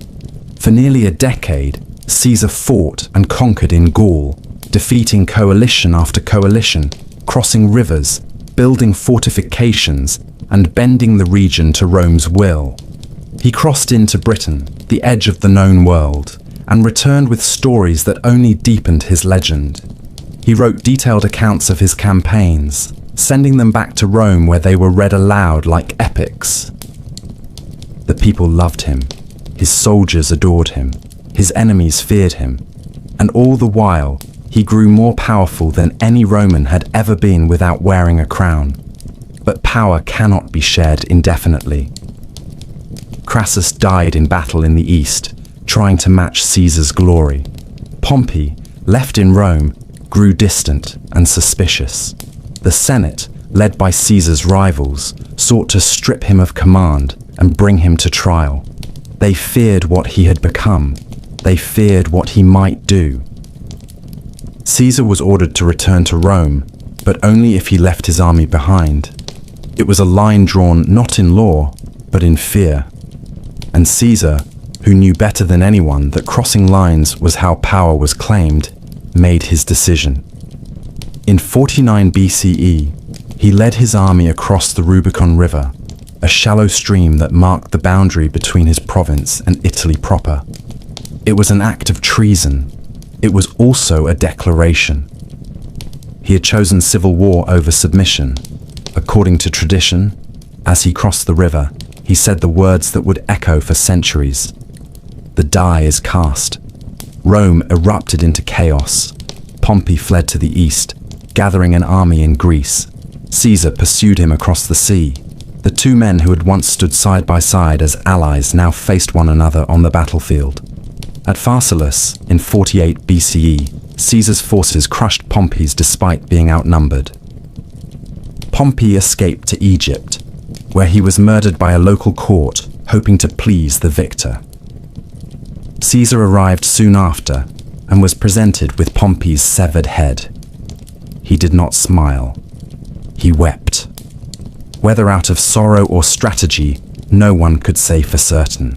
For nearly a decade, Caesar fought and conquered in Gaul, defeating coalition after coalition, crossing rivers, building fortifications, and bending the region to Rome's will. He crossed into Britain, the edge of the known world, and returned with stories that only deepened his legend. He wrote detailed accounts of his campaigns, sending them back to Rome where they were read aloud like epics. The people loved him, his soldiers adored him, his enemies feared him, and all the while he grew more powerful than any Roman had ever been without wearing a crown. But power cannot be shared indefinitely. Crassus died in battle in the east, trying to match Caesar's glory. Pompey, left in Rome, grew distant and suspicious. The Senate, led by Caesar's rivals, sought to strip him of command and bring him to trial. They feared what he had become. They feared what he might do. Caesar was ordered to return to Rome, but only if he left his army behind. It was a line drawn not in law, but but in fear. And Caesar, who knew better than anyone that crossing lines was how power was claimed, made his decision. In 49 BCE, he led his army across the Rubicon River, a shallow stream that marked the boundary between his province and Italy proper. It was an act of treason. It was also a declaration. He had chosen civil war over submission. According to tradition, as he crossed the river, he said the words that would echo for centuries. The die is cast. Rome erupted into chaos. Pompey fled to the east, gathering an army in Greece. Caesar pursued him across the sea. The two men who had once stood side by side as allies now faced one another on the battlefield. At Pharsalus, in 48 BCE, Caesar's forces crushed Pompey's despite being outnumbered. Pompey escaped to Egypt, where he was murdered by a local court, hoping to please the victor. Caesar arrived soon after and was presented with Pompey's severed head. He did not smile. He wept. Whether out of sorrow or strategy, no one could say for certain.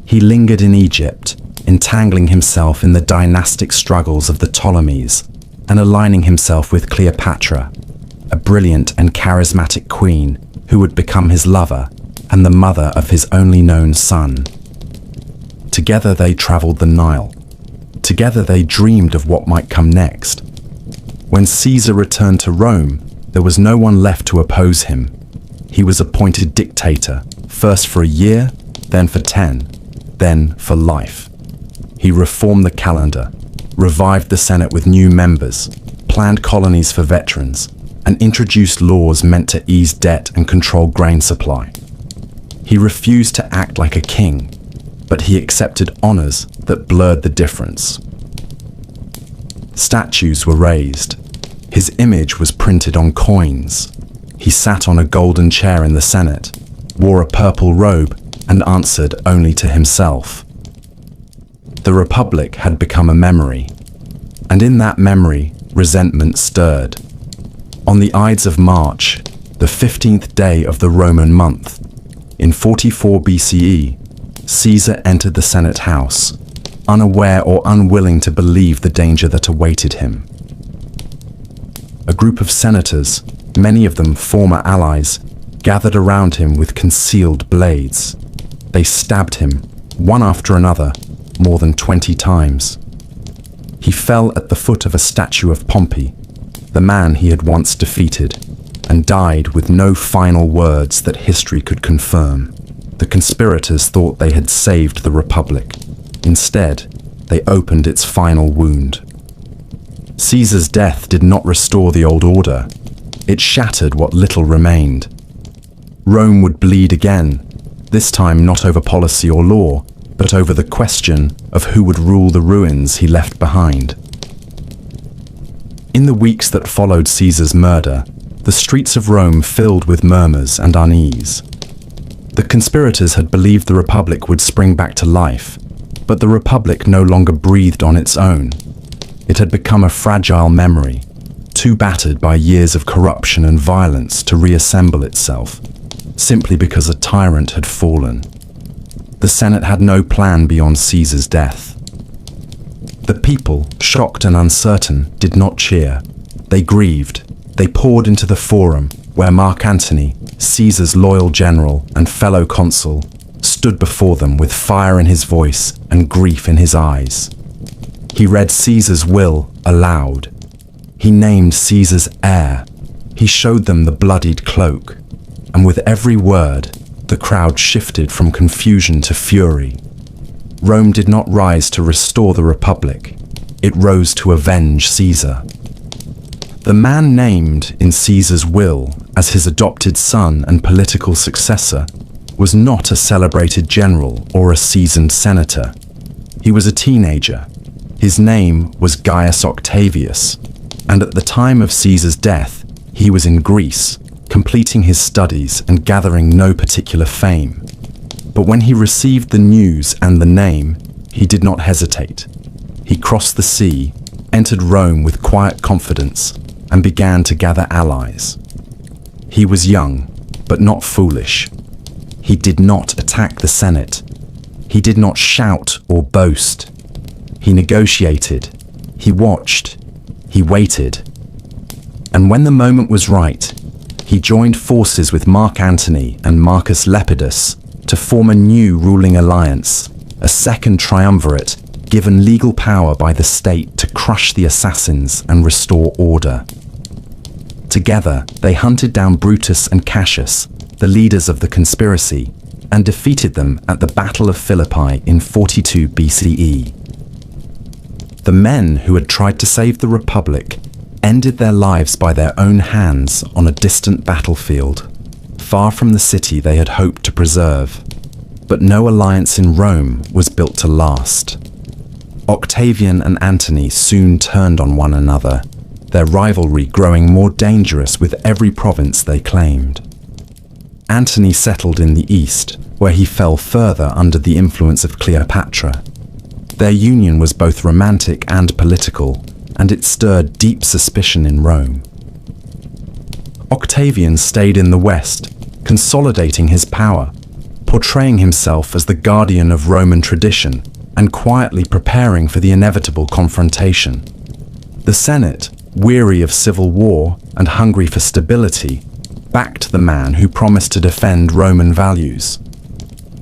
He lingered in Egypt, entangling himself in the dynastic struggles of the Ptolemies and aligning himself with Cleopatra, a brilliant and charismatic queen who would become his lover and the mother of his only known son. Together they traveled the Nile. Together they dreamed of what might come next. When Caesar returned to Rome, there was no one left to oppose him. He was appointed dictator, first for a year, then for 10, then for life. He reformed the calendar, revived the Senate with new members, planned colonies for veterans, and introduced laws meant to ease debt and control grain supply. He refused to act like a king, but he accepted honors that blurred the difference. Statues were raised. His image was printed on coins. He sat on a golden chair in the Senate, wore a purple robe, and answered only to himself. The Republic had become a memory, and in that memory, resentment stirred. On the Ides of March, the 15th day of the Roman month, in 44 BCE, Caesar entered the Senate house, unaware or unwilling to believe the danger that awaited him. A group of senators, many of them former allies, gathered around him with concealed blades. They stabbed him, one after another, more than 20 times. He fell at the foot of a statue of Pompey, the man he had once defeated, and died with no final words that history could confirm. The conspirators thought they had saved the Republic. Instead, they opened its final wound. Caesar's death did not restore the old order. It shattered what little remained. Rome would bleed again, this time not over policy or law, but over the question of who would rule the ruins he left behind. In the weeks that followed Caesar's murder, the streets of Rome filled with murmurs and unease. The conspirators had believed the Republic would spring back to life, but the Republic no longer breathed on its own. It had become a fragile memory, too battered by years of corruption and violence to reassemble itself, simply because a tyrant had fallen. The Senate had no plan beyond Caesar's death. The people, shocked and uncertain, did not cheer. They grieved. They poured into the forum, where Mark Antony, Caesar's loyal general and fellow consul, stood before them with fire in his voice and grief in his eyes. He read Caesar's will aloud. He named Caesar's heir. He showed them the bloodied cloak. And with every word, the crowd shifted from confusion to fury. Rome did not rise to restore the Republic. It rose to avenge Caesar. The man named in Caesar's will as his adopted son and political successor was not a celebrated general or a seasoned senator. He was a teenager. His name was Gaius Octavius, and at the time of Caesar's death, he was in Greece, completing his studies and gathering no particular fame. But when he received the news and the name, he did not hesitate. He crossed the sea, entered Rome with quiet confidence, and began to gather allies. He was young, but not foolish. He did not attack the Senate. He did not shout or boast. He negotiated. He watched. He waited. And when the moment was right, he joined forces with Mark Antony and Marcus Lepidus to form a new ruling alliance, a second triumvirate given legal power by the state to crush the assassins and restore order. Together, they hunted down Brutus and Cassius, the leaders of the conspiracy, and defeated them at the Battle of Philippi in 42 BCE. The men who had tried to save the Republic ended their lives by their own hands on a distant battlefield, far from the city they had hoped to preserve. But no alliance in Rome was built to last. Octavian and Antony soon turned on one another, their rivalry growing more dangerous with every province they claimed. Antony settled in the east, where he fell further under the influence of Cleopatra. Their union was both romantic and political, and it stirred deep suspicion in Rome. Octavian stayed in the west, consolidating his power, portraying himself as the guardian of Roman tradition and quietly preparing for the inevitable confrontation. The Senate, weary of civil war and hungry for stability, backed the man who promised to defend Roman values.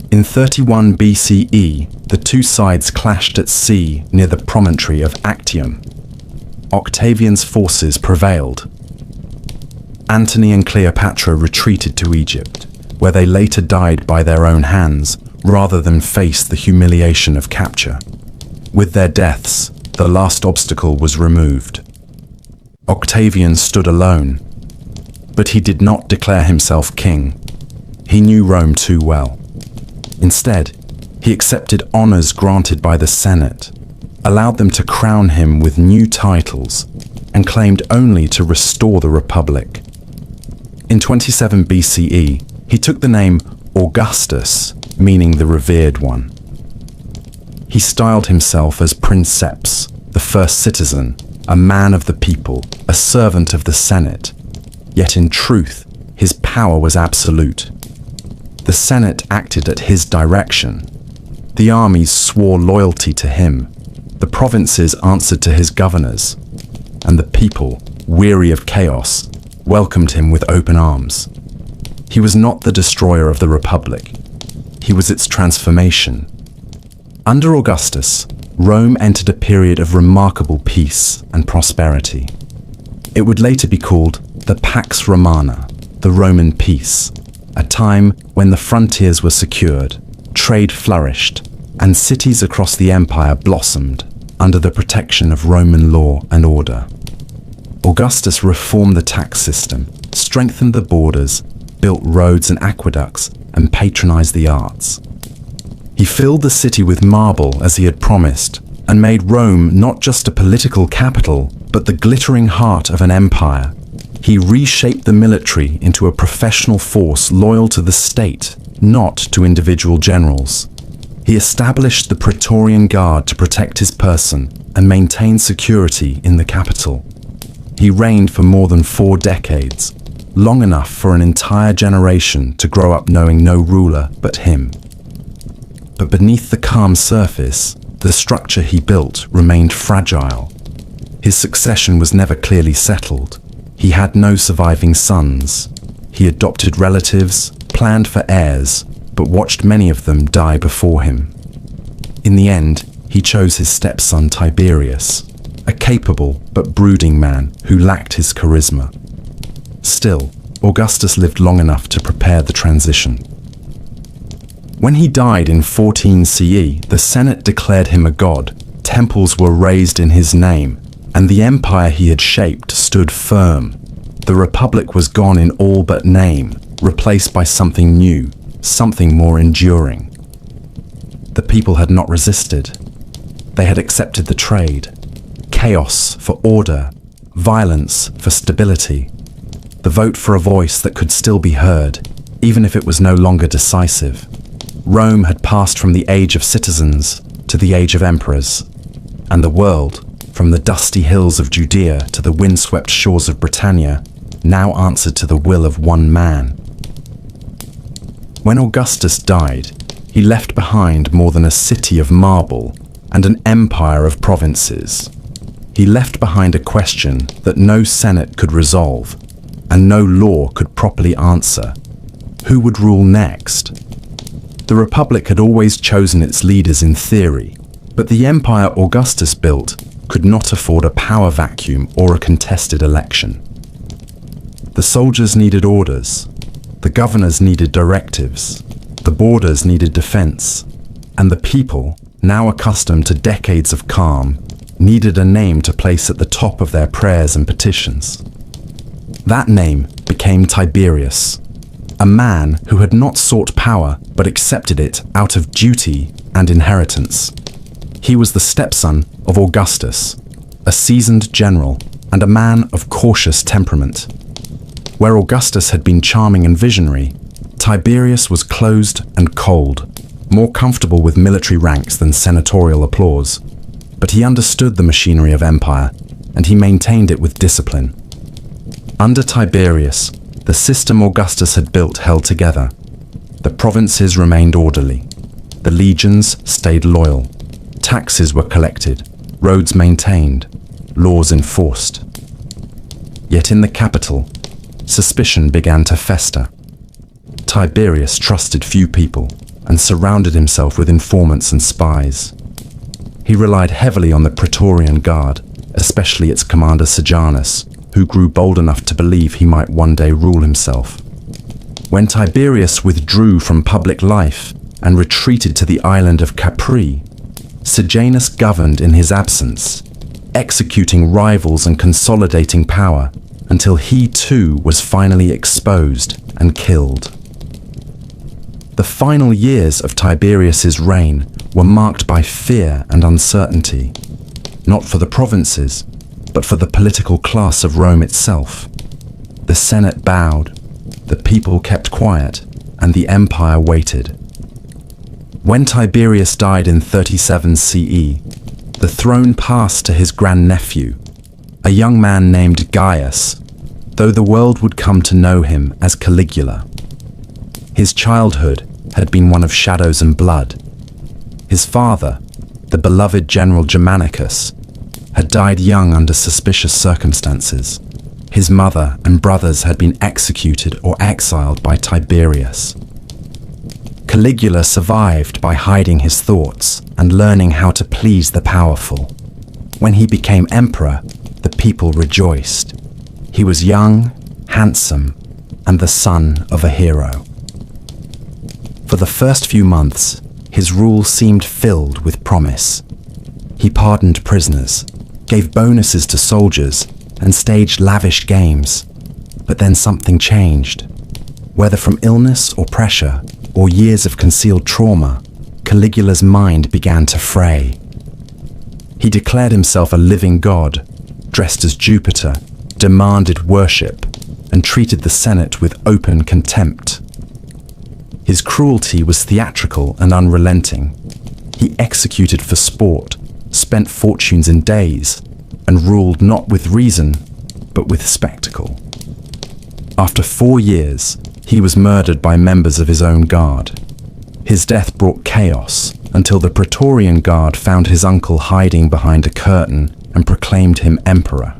In 31 BCE, the two sides clashed at sea near the promontory of Actium. Octavian's forces prevailed. Antony and Cleopatra retreated to Egypt, where they later died by their own hands rather than face the humiliation of capture. With their deaths, the last obstacle was removed. Octavian stood alone, but he did not declare himself king. He knew Rome too well. Instead, he accepted honors granted by the Senate, allowed them to crown him with new titles, and claimed only to restore the Republic. In 27 BCE, he took the name Augustus, meaning the revered one. He styled himself as Princeps, the first citizen, a man of the people, a servant of the Senate. Yet in truth, his power was absolute. The Senate acted at his direction. The armies swore loyalty to him. The provinces answered to his governors. And the people, weary of chaos, welcomed him with open arms. He was not the destroyer of the Republic. He was its transformation. Under Augustus, Rome entered a period of remarkable peace and prosperity. It would later be called the Pax Romana, the Roman peace, a time when the frontiers were secured, trade flourished, and cities across the empire blossomed under the protection of Roman law and order. Augustus reformed the tax system, strengthened the borders, built roads and aqueducts, and patronized the arts. He filled the city with marble as he had promised, and made Rome not just a political capital, but the glittering heart of an empire. He reshaped the military into a professional force loyal to the state, not to individual generals. He established the Praetorian Guard to protect his person and maintain security in the capital. He reigned for more than 4 decades, long enough for an entire generation to grow up knowing no ruler but him. But beneath the calm surface, the structure he built remained fragile. His succession was never clearly settled. He had no surviving sons. He adopted relatives, planned for heirs, but watched many of them die before him. In the end, he chose his stepson Tiberius, a capable but brooding man who lacked his charisma. Still, Augustus lived long enough to prepare the transition. When he died in 14 CE, the Senate declared him a god, temples were raised in his name, and the empire he had shaped stood firm. The Republic was gone in all but name, replaced by something new, something more enduring. The people had not resisted. They had accepted the trade. Chaos for order, violence for stability. The vote for a voice that could still be heard, even if it was no longer decisive. Rome had passed from the age of citizens to the age of emperors, and the world, from the dusty hills of Judea to the windswept shores of Britannia, now answered to the will of one man. When Augustus died, he left behind more than a city of marble and an empire of provinces. He left behind a question that no Senate could resolve and no law could properly answer. Who would rule next? The Republic had always chosen its leaders in theory, but the empire Augustus built could not afford a power vacuum or a contested election. The soldiers needed orders, the governors needed directives, the borders needed defense, and the people, now accustomed to decades of calm, needed a name to place at the top of their prayers and petitions. That name became Tiberius, a man who had not sought power but accepted it out of duty and inheritance. He was the stepson of Augustus, a seasoned general and a man of cautious temperament. Where Augustus had been charming and visionary, Tiberius was closed and cold, more comfortable with military ranks than senatorial applause. But he understood the machinery of empire, and he maintained it with discipline. Under Tiberius, the system Augustus had built held together. The provinces remained orderly. The legions stayed loyal. Taxes were collected, roads maintained, laws enforced. Yet in the capital, suspicion began to fester. Tiberius trusted few people and surrounded himself with informants and spies. He relied heavily on the Praetorian Guard, especially its commander Sejanus, who grew bold enough to believe he might one day rule himself. When Tiberius withdrew from public life and retreated to the island of Capri, Sejanus governed in his absence, executing rivals and consolidating power until he too was finally exposed and killed. The final years of Tiberius's reign were marked by fear and uncertainty, not for the provinces, but for the political class of Rome itself. The Senate bowed, the people kept quiet, and the empire waited. When Tiberius died in 37 CE, the throne passed to his grandnephew, a young man named Gaius, though the world would come to know him as Caligula. His childhood had been one of shadows and blood. His father, the beloved general Germanicus, had died young under suspicious circumstances. His mother and brothers had been executed or exiled by Tiberius. Caligula survived by hiding his thoughts and learning how to please the powerful. When he became emperor, the people rejoiced. He was young, handsome, and the son of a hero. For the first few months, his rule seemed filled with promise. He pardoned prisoners, gave bonuses to soldiers, and staged lavish games. But then something changed. Whether from illness or pressure, or years of concealed trauma, Caligula's mind began to fray. He declared himself a living god, dressed as Jupiter, demanded worship, and treated the Senate with open contempt. His cruelty was theatrical and unrelenting. He executed for sport, spent fortunes in days, and ruled not with reason, but with spectacle. After 4 years, he was murdered by members of his own guard. His death brought chaos until the Praetorian Guard found his uncle hiding behind a curtain and proclaimed him emperor.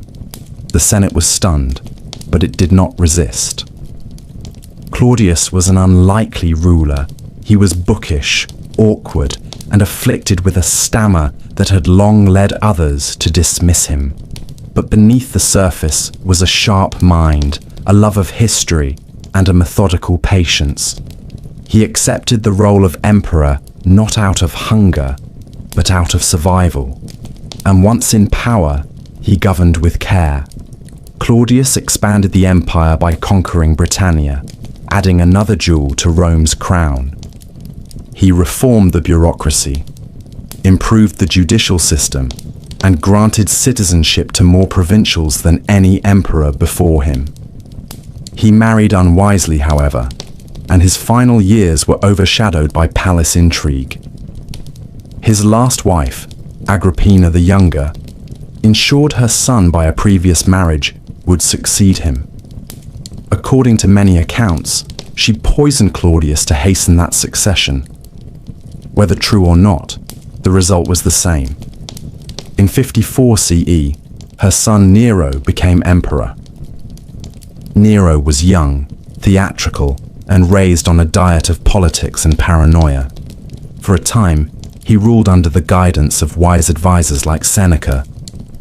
The Senate was stunned, but it did not resist. Claudius was an unlikely ruler. He was bookish, awkward, and afflicted with a stammer that had long led others to dismiss him. But beneath the surface was a sharp mind, a love of history, and a methodical patience. He accepted the role of emperor not out of hunger, but out of survival. And once in power, he governed with care. Claudius expanded the empire by conquering Britannia, adding another jewel to Rome's crown. He reformed the bureaucracy, improved the judicial system, and granted citizenship to more provincials than any emperor before him. He married unwisely, however, and his final years were overshadowed by palace intrigue. His last wife, Agrippina the Younger, ensured her son by a previous marriage would succeed him. According to many accounts, she poisoned Claudius to hasten that succession. Whether true or not, the result was the same. In 54 CE, her son Nero became emperor. Nero was young, theatrical, and raised on a diet of politics and paranoia. For a time, he ruled under the guidance of wise advisors like Seneca,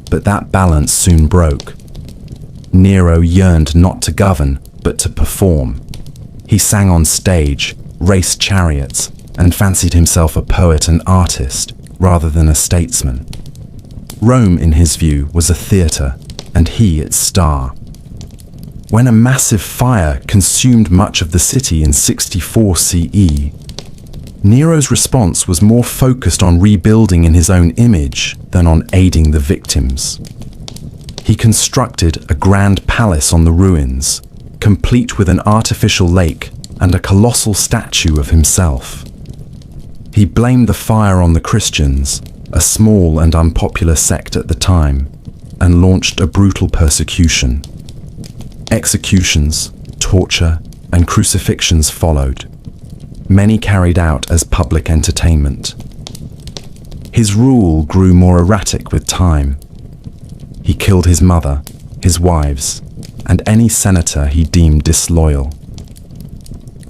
but that balance soon broke. Nero yearned not to govern, but to perform. He sang on stage, raced chariots, and fancied himself a poet and artist, rather than a statesman. Rome, in his view, was a theatre, and he its star. When a massive fire consumed much of the city in 64 CE, Nero's response was more focused on rebuilding in his own image than on aiding the victims. He constructed a grand palace on the ruins, complete with an artificial lake and a colossal statue of himself. He blamed the fire on the Christians, a small and unpopular sect at the time, and launched a brutal persecution. Executions, torture, and crucifixions followed, many carried out as public entertainment. His rule grew more erratic with time. He killed his mother, his wives, and any senator he deemed disloyal.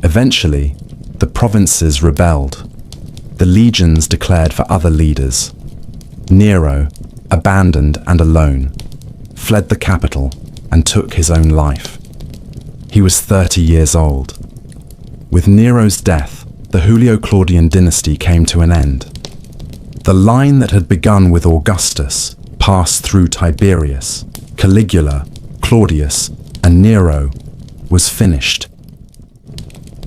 Eventually, the provinces rebelled. The legions declared for other leaders. Nero, abandoned and alone, fled the capital and took his own life. He was 30 years old. With Nero's death, the Julio-Claudian dynasty came to an end. The line that had begun with Augustus passed through Tiberius, Caligula, Claudius, and Nero was finished.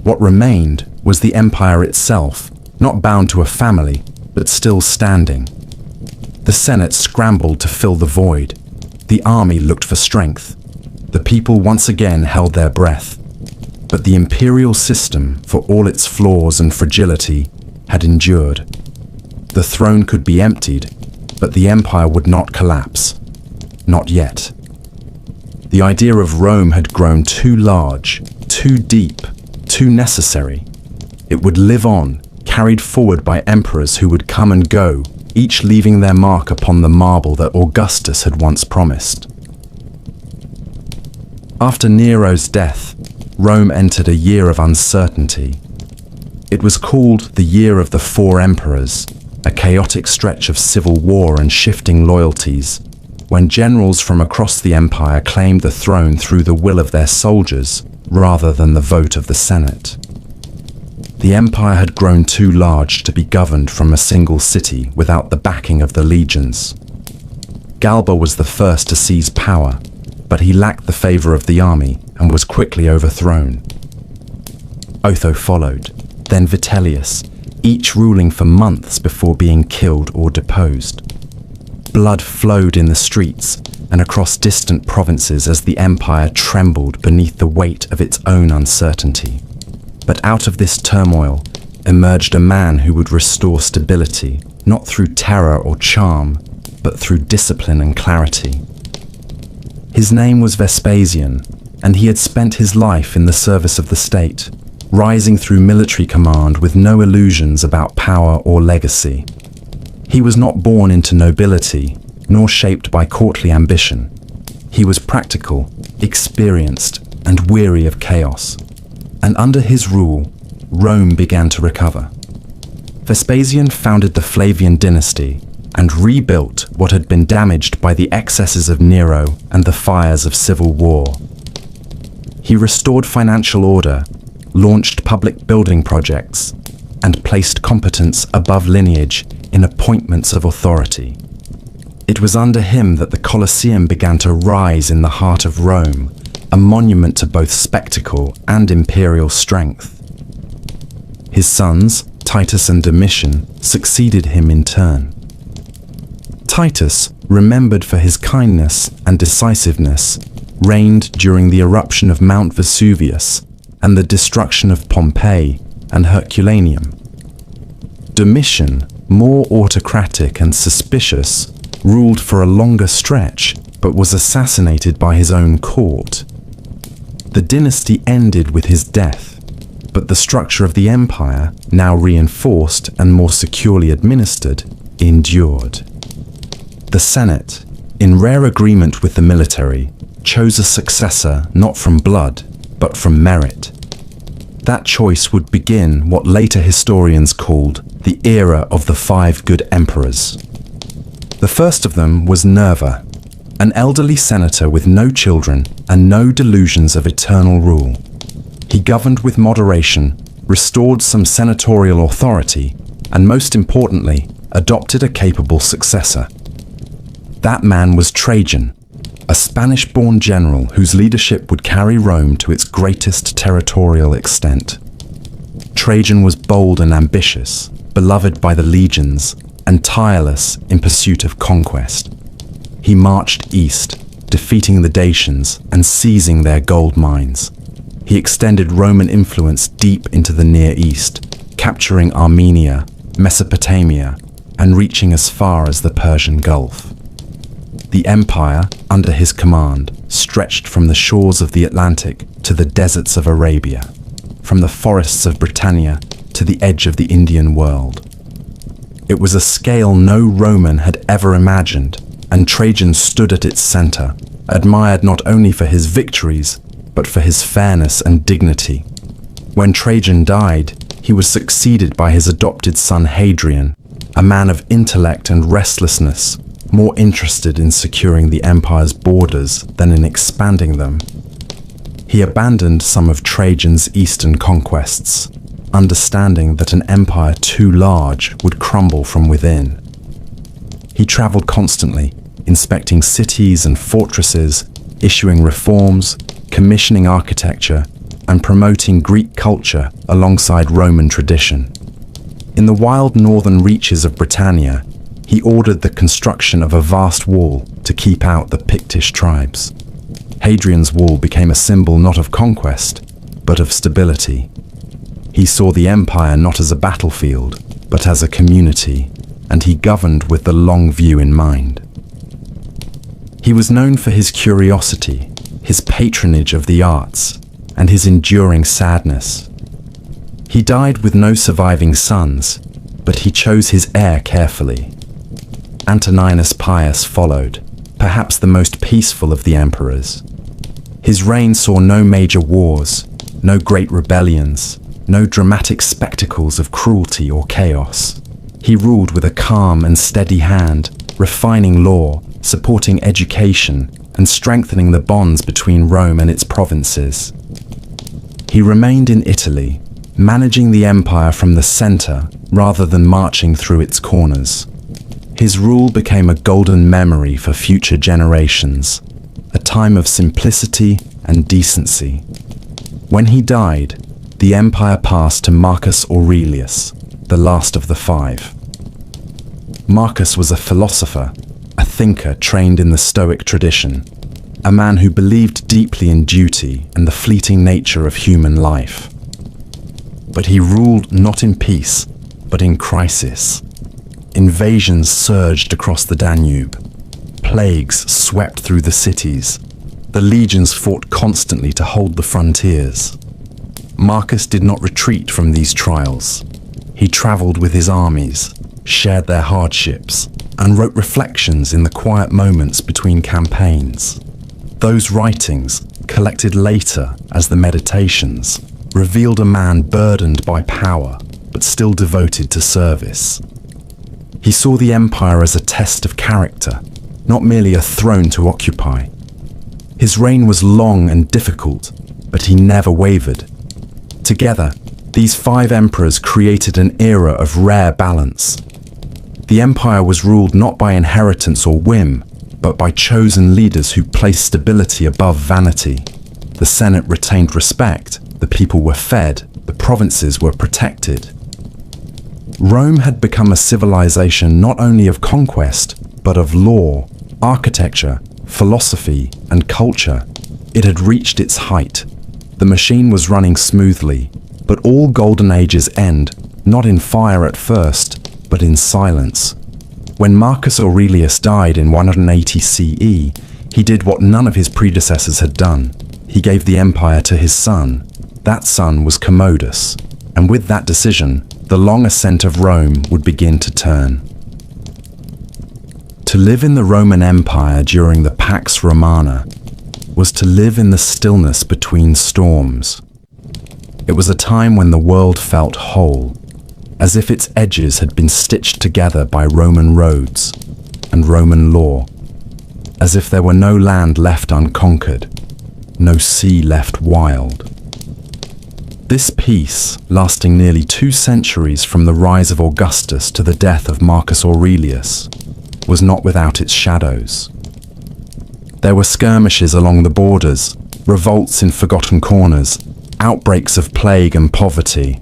What remained was the empire itself, not bound to a family, but still standing. The Senate scrambled to fill the void. The army looked for strength. The people once again held their breath. But the imperial system, for all its flaws and fragility, had endured. The throne could be emptied, but the empire would not collapse. Not yet. The idea of Rome had grown too large, too deep, too necessary. It would live on, carried forward by emperors who would come and go, each leaving their mark upon the marble that Augustus had once promised. After Nero's death, Rome entered a year of uncertainty. It was called the Year of the Four Emperors, a chaotic stretch of civil war and shifting loyalties, when generals from across the empire claimed the throne through the will of their soldiers rather than the vote of the Senate. The empire had grown too large to be governed from a single city without the backing of the legions. Galba was the first to seize power, but he lacked the favor of the army and was quickly overthrown. Otho followed, then Vitellius, each ruling for months before being killed or deposed. Blood flowed in the streets and across distant provinces as the empire trembled beneath the weight of its own uncertainty. But out of this turmoil emerged a man who would restore stability, not through terror or charm, but through discipline and clarity. His name was Vespasian, and he had spent his life in the service of the state, rising through military command with no illusions about power or legacy. He was not born into nobility, nor shaped by courtly ambition. He was practical, experienced, and weary of chaos. And under his rule, Rome began to recover. Vespasian founded the Flavian dynasty and rebuilt what had been damaged by the excesses of Nero and the fires of civil war. He restored financial order, launched public building projects, and placed competence above lineage in appointments of authority. It was under him that the Colosseum began to rise in the heart of Rome, a monument to both spectacle and imperial strength. His sons, Titus and Domitian, succeeded him in turn. Titus, remembered for his kindness and decisiveness, reigned during the eruption of Mount Vesuvius and the destruction of Pompeii and Herculaneum. Domitian, more autocratic and suspicious, ruled for a longer stretch, but was assassinated by his own court. The dynasty ended with his death, But the structure of the empire, now reinforced and more securely administered, endured. The Senate, in rare agreement with the military, chose a successor not from blood, but from merit. That choice would begin what later historians called the era of the 5 good emperors. The first of them was Nerva, an elderly senator with no children and no delusions of eternal rule. He governed with moderation, restored some senatorial authority, and most importantly, adopted a capable successor. That man was Trajan, a Spanish-born general whose leadership would carry Rome to its greatest territorial extent. Trajan was bold and ambitious, beloved by the legions, and tireless in pursuit of conquest. He marched east, defeating the Dacians and seizing their gold mines. He extended Roman influence deep into the Near East, capturing Armenia, Mesopotamia, and reaching as far as the Persian Gulf. The empire, under his command, stretched from the shores of the Atlantic to the deserts of Arabia, from the forests of Britannia to the edge of the Indian world. It was a scale no Roman had ever imagined, and Trajan stood at its center, admired not only for his victories, but for his fairness and dignity. When Trajan died, he was succeeded by his adopted son Hadrian, a man of intellect and restlessness, more interested in securing the empire's borders than in expanding them. He abandoned some of Trajan's eastern conquests, understanding that an empire too large would crumble from within. He traveled constantly, inspecting cities and fortresses, issuing reforms, commissioning architecture, and promoting Greek culture alongside Roman tradition. In the wild northern reaches of Britannia, he ordered the construction of a vast wall to keep out the Pictish tribes. Hadrian's wall became a symbol not of conquest, but of stability. He saw the empire not as a battlefield, but as a community, and he governed with the long view in mind. He was known for his curiosity, his patronage of the arts, and his enduring sadness. He died with no surviving sons, but he chose his heir carefully. Antoninus Pius followed, perhaps the most peaceful of the emperors. His reign saw no major wars, no great rebellions, no dramatic spectacles of cruelty or chaos. He ruled with a calm and steady hand, refining law, supporting education, and strengthening the bonds between Rome and its provinces. He remained in Italy, managing the empire from the center rather than marching through its corners. His rule became a golden memory for future generations, a time of simplicity and decency. When he died, the empire passed to Marcus Aurelius, the last of the 5. Marcus was a philosopher, a thinker trained in the Stoic tradition, a man who believed deeply in duty and the fleeting nature of human life. But he ruled not in peace, but in crisis. Invasions surged across the Danube. Plagues swept through the cities. The legions fought constantly to hold the frontiers. Marcus did not retreat from these trials. He traveled with his armies, shared their hardships, and wrote reflections in the quiet moments between campaigns. Those writings, collected later as the Meditations, revealed a man burdened by power, but still devoted to service. He saw the empire as a test of character, not merely a throne to occupy. His reign was long and difficult, but he never wavered. Together, these 5 emperors created an era of rare balance. The empire was ruled not by inheritance or whim, but by chosen leaders who placed stability above vanity. The Senate retained respect, the people were fed, the provinces were protected. Rome had become a civilization not only of conquest, but of law, architecture, philosophy, and culture. It had reached its height. The machine was running smoothly, but all golden ages end, not in fire at first, but in silence. When Marcus Aurelius died in 180 CE, he did what none of his predecessors had done. He gave the empire to his son. That son was Commodus, and with that decision, the long ascent of Rome would begin to turn. To live in the Roman Empire during the Pax Romana was to live in the stillness between storms. It was a time when the world felt whole, as if its edges had been stitched together by Roman roads and Roman law, as if there were no land left unconquered, no sea left wild. This peace, lasting nearly 2 centuries from the rise of Augustus to the death of Marcus Aurelius, was not without its shadows. There were skirmishes along the borders, revolts in forgotten corners, outbreaks of plague and poverty,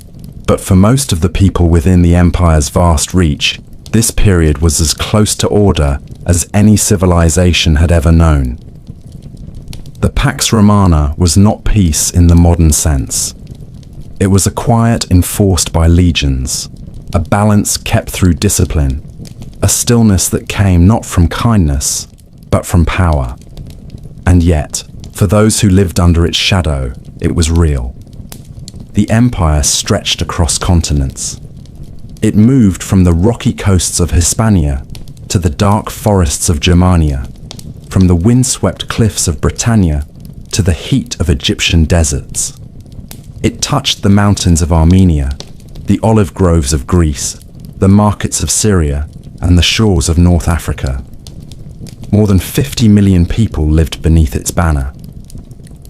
but for most of the people within the empire's vast reach, this period was as close to order as any civilization had ever known. The Pax Romana was not peace in the modern sense. It was a quiet enforced by legions, a balance kept through discipline, a stillness that came not from kindness, but from power. And yet, for those who lived under its shadow, it was real. The empire stretched across continents. It moved from the rocky coasts of Hispania to the dark forests of Germania, from the windswept cliffs of Britannia to the heat of Egyptian deserts. It touched the mountains of Armenia, the olive groves of Greece, the markets of Syria, and the shores of North Africa. More than 50 million people lived beneath its banner.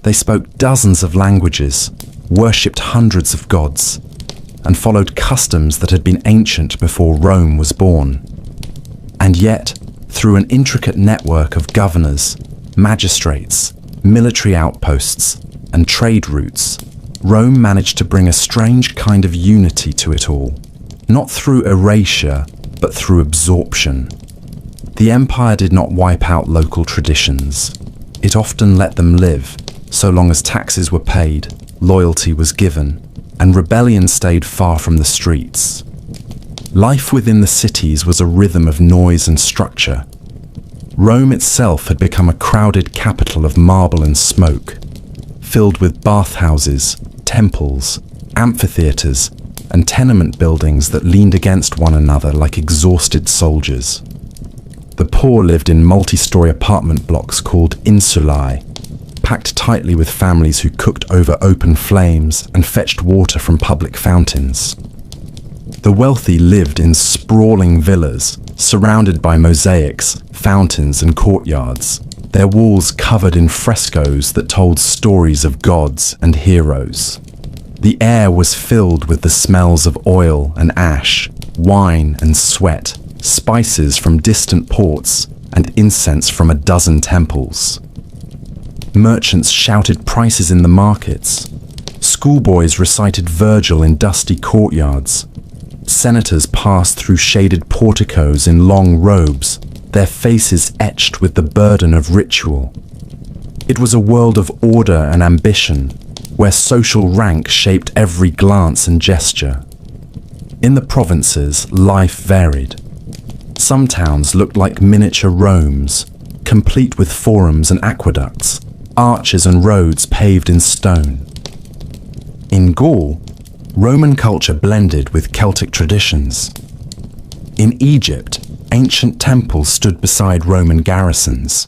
They spoke dozens of languages, worshipped hundreds of gods, and followed customs that had been ancient before Rome was born. And yet, through an intricate network of governors, magistrates, military outposts, and trade routes, Rome managed to bring a strange kind of unity to it all, not through erasure, but through absorption. The empire did not wipe out local traditions. It often let them live, so long as taxes were paid, loyalty was given, and rebellion stayed far from the streets. Life within the cities was a rhythm of noise and structure. Rome itself had become a crowded capital of marble and smoke, filled with bathhouses, temples, amphitheaters, and tenement buildings that leaned against one another like exhausted soldiers. The poor lived in multi-story apartment blocks called insulae, packed tightly with families who cooked over open flames and fetched water from public fountains. The wealthy lived in sprawling villas, surrounded by mosaics, fountains, and courtyards, their walls covered in frescoes that told stories of gods and heroes. The air was filled with the smells of oil and ash, wine and sweat, spices from distant ports, and incense from a dozen temples. Merchants shouted prices in the markets. Schoolboys recited Virgil in dusty courtyards. Senators passed through shaded porticos in long robes, their faces etched with the burden of ritual. It was a world of order and ambition, where social rank shaped every glance and gesture. In the provinces, life varied. Some towns looked like miniature Romes, complete with forums and aqueducts, arches and roads paved in stone. In Gaul, Roman culture blended with Celtic traditions. In Egypt, ancient temples stood beside Roman garrisons.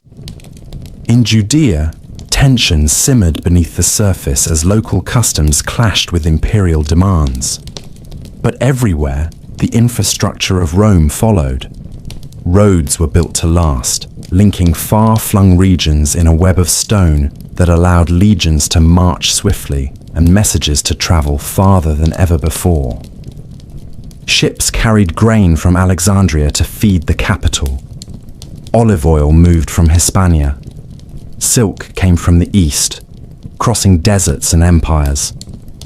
In Judea, tensions simmered beneath the surface as local customs clashed with imperial demands. But everywhere, the infrastructure of Rome followed. Roads were built to last, linking far-flung regions in a web of stone that allowed legions to march swiftly and messages to travel farther than ever before. Ships carried grain from Alexandria to feed the capital. Olive oil moved from Hispania. Silk came from the east, crossing deserts and empires.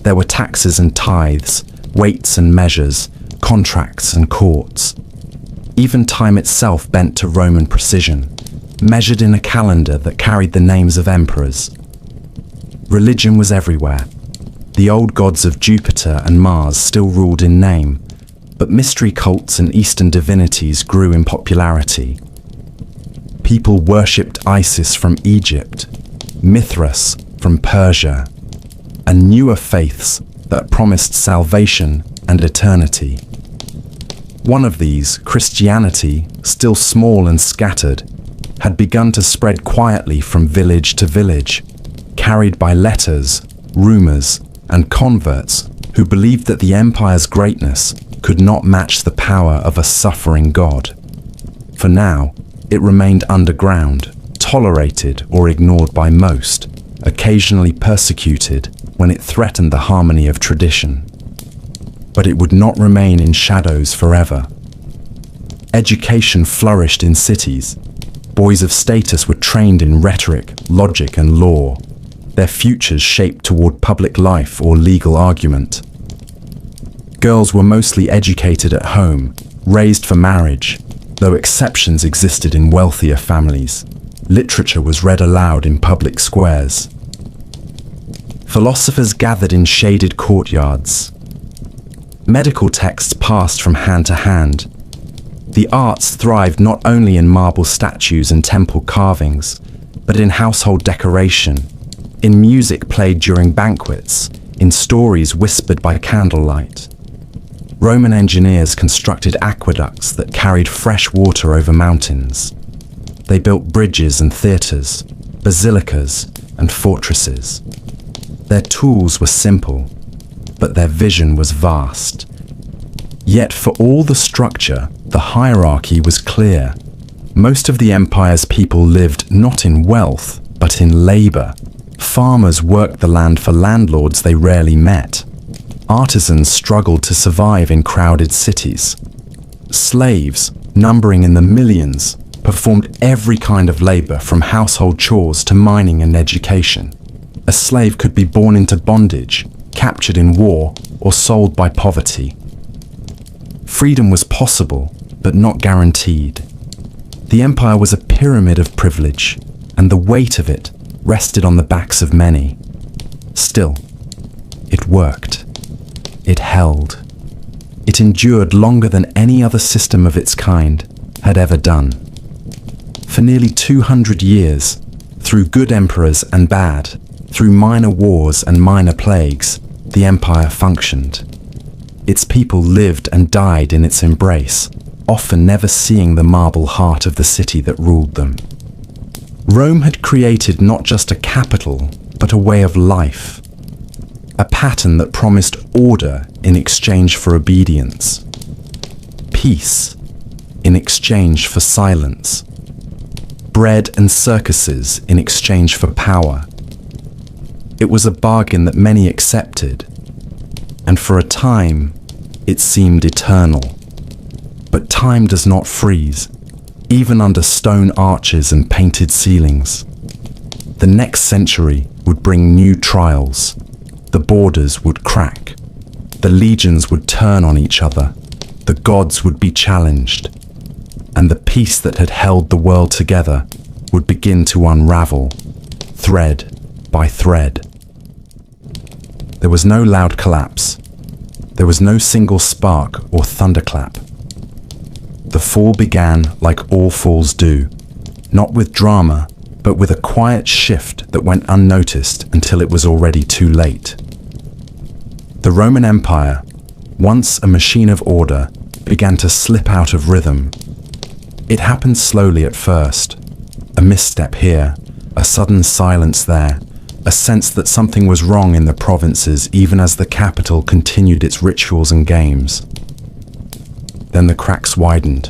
There were taxes and tithes, weights and measures, contracts and courts. Even time itself bent to Roman precision, measured in a calendar that carried the names of emperors. Religion was everywhere. The old gods of Jupiter and Mars still ruled in name, but mystery cults and Eastern divinities grew in popularity. People worshipped Isis from Egypt, Mithras from Persia, and newer faiths that promised salvation and eternity. One of these, Christianity, still small and scattered, had begun to spread quietly from village to village, carried by letters, rumors, and converts who believed that the empire's greatness could not match the power of a suffering God. For now, it remained underground, tolerated or ignored by most, occasionally persecuted when it threatened the harmony of tradition. But it would not remain in shadows forever. Education flourished in cities. Boys of status were trained in rhetoric, logic, and law, their futures shaped toward public life or legal argument. Girls were mostly educated at home, raised for marriage, though exceptions existed in wealthier families. Literature was read aloud in public squares. Philosophers gathered in shaded courtyards. Medical texts passed from hand to hand. The arts thrived not only in marble statues and temple carvings, but in household decoration, in music played during banquets, in stories whispered by candlelight. Roman engineers constructed aqueducts that carried fresh water over mountains. They built bridges and theatres, basilicas and fortresses. Their tools were simple, but their vision was vast. Yet for all the structure, the hierarchy was clear. Most of the empire's people lived not in wealth, but in labour. Farmers worked the land for landlords they rarely met. Artisans struggled to survive in crowded cities. Slaves, numbering in the millions, performed every kind of labour from household chores to mining and education. A slave could be born into bondage, captured in war, or sold by poverty. Freedom was possible, but not guaranteed. The empire was a pyramid of privilege, and the weight of it rested on the backs of many. Still, it worked. It held. It endured longer than any other system of its kind had ever done. For nearly 200 years, through good emperors and bad, through minor wars and minor plagues, the empire functioned. Its people lived and died in its embrace, often never seeing the marble heart of the city that ruled them. Rome had created not just a capital, but a way of life. A pattern that promised order in exchange for obedience. Peace in exchange for silence. Bread and circuses in exchange for power. It was a bargain that many accepted, and for a time, it seemed eternal. But time does not freeze, even under stone arches and painted ceilings. The next century would bring new trials. The borders would crack. The legions would turn on each other. The gods would be challenged. And the peace that had held the world together would begin to unravel, thread by thread. There was no loud collapse. There was no single spark or thunderclap. The fall began like all falls do, not with drama, but with a quiet shift that went unnoticed until it was already too late. The Roman Empire, once a machine of order, began to slip out of rhythm. It happened slowly at first. A misstep here, a sudden silence there, a sense that something was wrong in the provinces even as the capital continued its rituals and games. Then the cracks widened.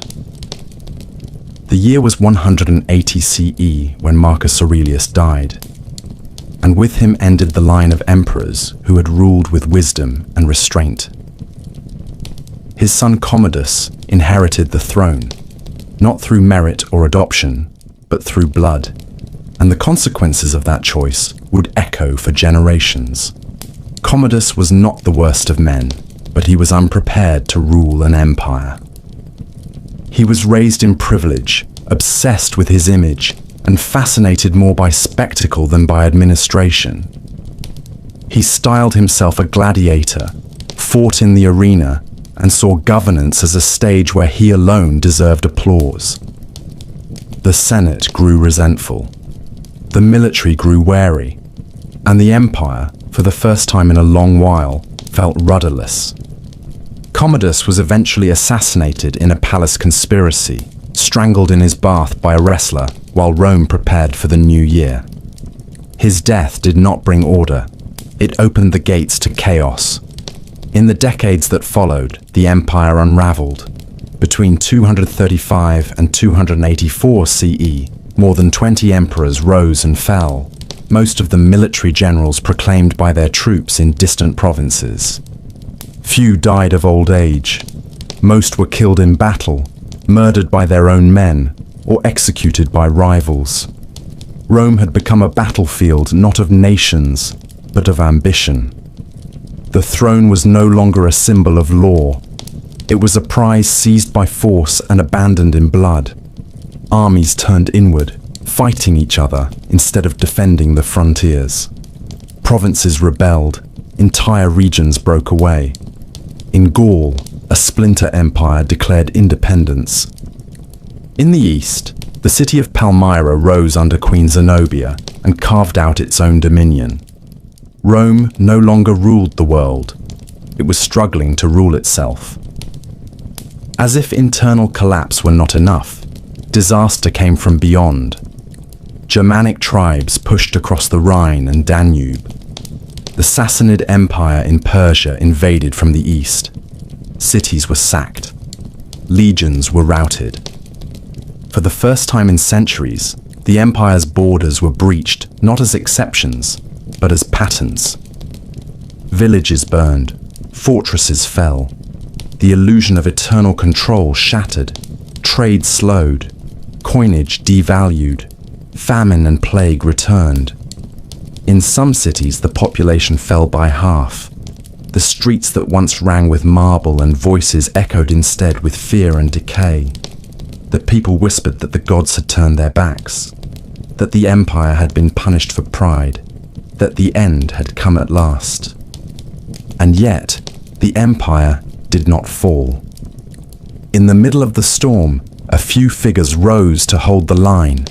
The year was 180 CE when Marcus Aurelius died, and with him ended the line of emperors who had ruled with wisdom and restraint. His son Commodus inherited the throne, not through merit or adoption, but through blood, and the consequences of that choice would echo for generations. Commodus was not the worst of men, but he was unprepared to rule an empire. He was raised in privilege, obsessed with his image, and fascinated more by spectacle than by administration. He styled himself a gladiator, fought in the arena, and saw governance as a stage where he alone deserved applause. The Senate grew resentful. The military grew wary, and the empire, for the first time in a long while, felt rudderless. Commodus was eventually assassinated in a palace conspiracy, strangled in his bath by a wrestler while Rome prepared for the new year. His death did not bring order. It opened the gates to chaos. In the decades that followed, the empire unraveled. Between 235 and 284 CE, more than 20 emperors rose and fell, most of them military generals proclaimed by their troops in distant provinces. Few died of old age. Most were killed in battle, murdered by their own men, or executed by rivals. Rome had become a battlefield not of nations, but of ambition. The throne was no longer a symbol of law. It was a prize seized by force and abandoned in blood. Armies turned inward, fighting each other instead of defending the frontiers. Provinces rebelled, entire regions broke away. In Gaul, a splinter empire declared independence. In the east, the city of Palmyra rose under Queen Zenobia and carved out its own dominion. Rome no longer ruled the world. It was struggling to rule itself. As if internal collapse were not enough, disaster came from beyond. Germanic tribes pushed across the Rhine and Danube. The Sassanid Empire in Persia invaded from the east. Cities were sacked. Legions were routed. For the first time in centuries, the empire's borders were breached not as exceptions, but as patterns. Villages burned, fortresses fell. The illusion of eternal control shattered, trade slowed, coinage devalued, famine and plague returned. In some cities, the population fell by half. The streets that once rang with marble and voices echoed instead with fear and decay. The people whispered that the gods had turned their backs, that the empire had been punished for pride, that the end had come at last. And yet, the empire did not fall. In the middle of the storm, a few figures rose to hold the line.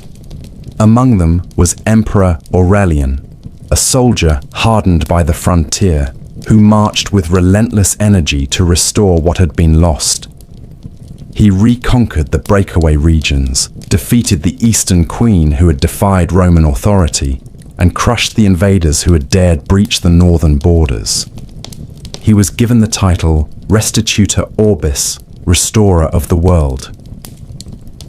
Among them was Emperor Aurelian, a soldier hardened by the frontier, who marched with relentless energy to restore what had been lost. He reconquered the breakaway regions, defeated the Eastern Queen who had defied Roman authority, and crushed the invaders who had dared breach the northern borders. He was given the title Restitutor Orbis, Restorer of the World.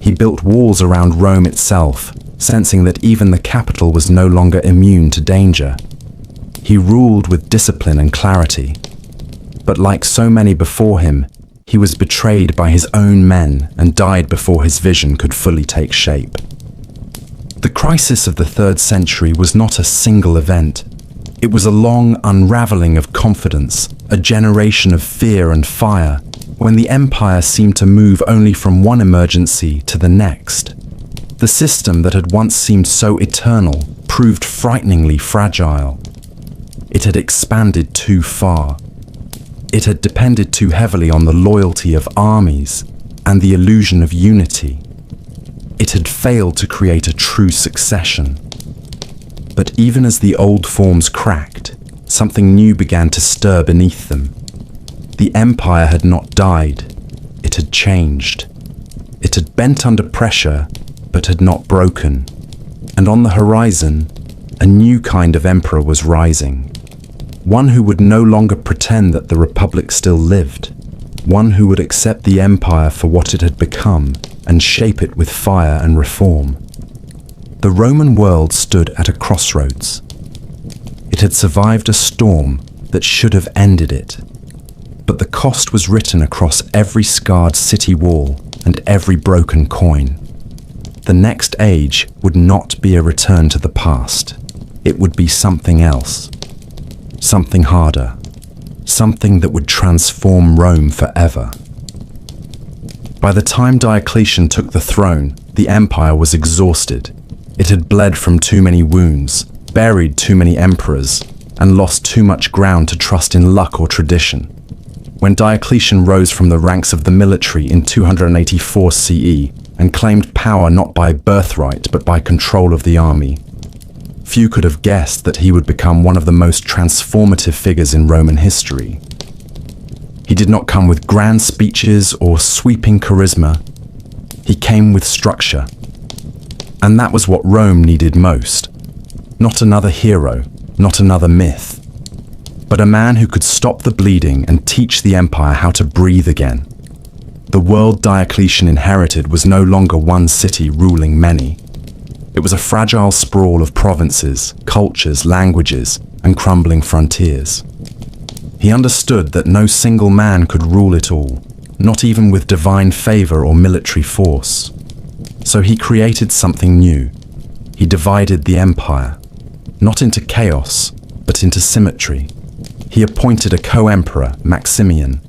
He built walls around Rome itself, sensing that even the capital was no longer immune to danger. He ruled with discipline and clarity. But like so many before him, he was betrayed by his own men and died before his vision could fully take shape. The crisis of the 3rd century was not a single event. It was a long unraveling of confidence, a generation of fear and fire, when the empire seemed to move only from one emergency to the next. The system that had once seemed so eternal proved frighteningly fragile. It had expanded too far. It had depended too heavily on the loyalty of armies and the illusion of unity. It had failed to create a true succession. But even as the old forms cracked, something new began to stir beneath them. The empire had not died. It had changed. It had bent under pressure, but had not broken. And on the horizon, a new kind of emperor was rising. One who would no longer pretend that the Republic still lived. One who would accept the empire for what it had become and shape it with fire and reform. The Roman world stood at a crossroads. It had survived a storm that should have ended it. But the cost was written across every scarred city wall and every broken coin. The next age would not be a return to the past. It would be something else. Something harder. Something that would transform Rome forever. By the time Diocletian took the throne, the empire was exhausted. It had bled from too many wounds, buried too many emperors, and lost too much ground to trust in luck or tradition. When Diocletian rose from the ranks of the military in 284 CE and claimed power not by birthright but by control of the army, few could have guessed that he would become one of the most transformative figures in Roman history. He did not come with grand speeches or sweeping charisma. He came with structure. And that was what Rome needed most. Not another hero, not another myth, but a man who could stop the bleeding and teach the empire how to breathe again. The world Diocletian inherited was no longer one city ruling many. It was a fragile sprawl of provinces, cultures, languages, and crumbling frontiers. He understood that no single man could rule it all, not even with divine favor or military force. So he created something new. He divided the empire, not into chaos, but into symmetry. He appointed a co-emperor, Maximian,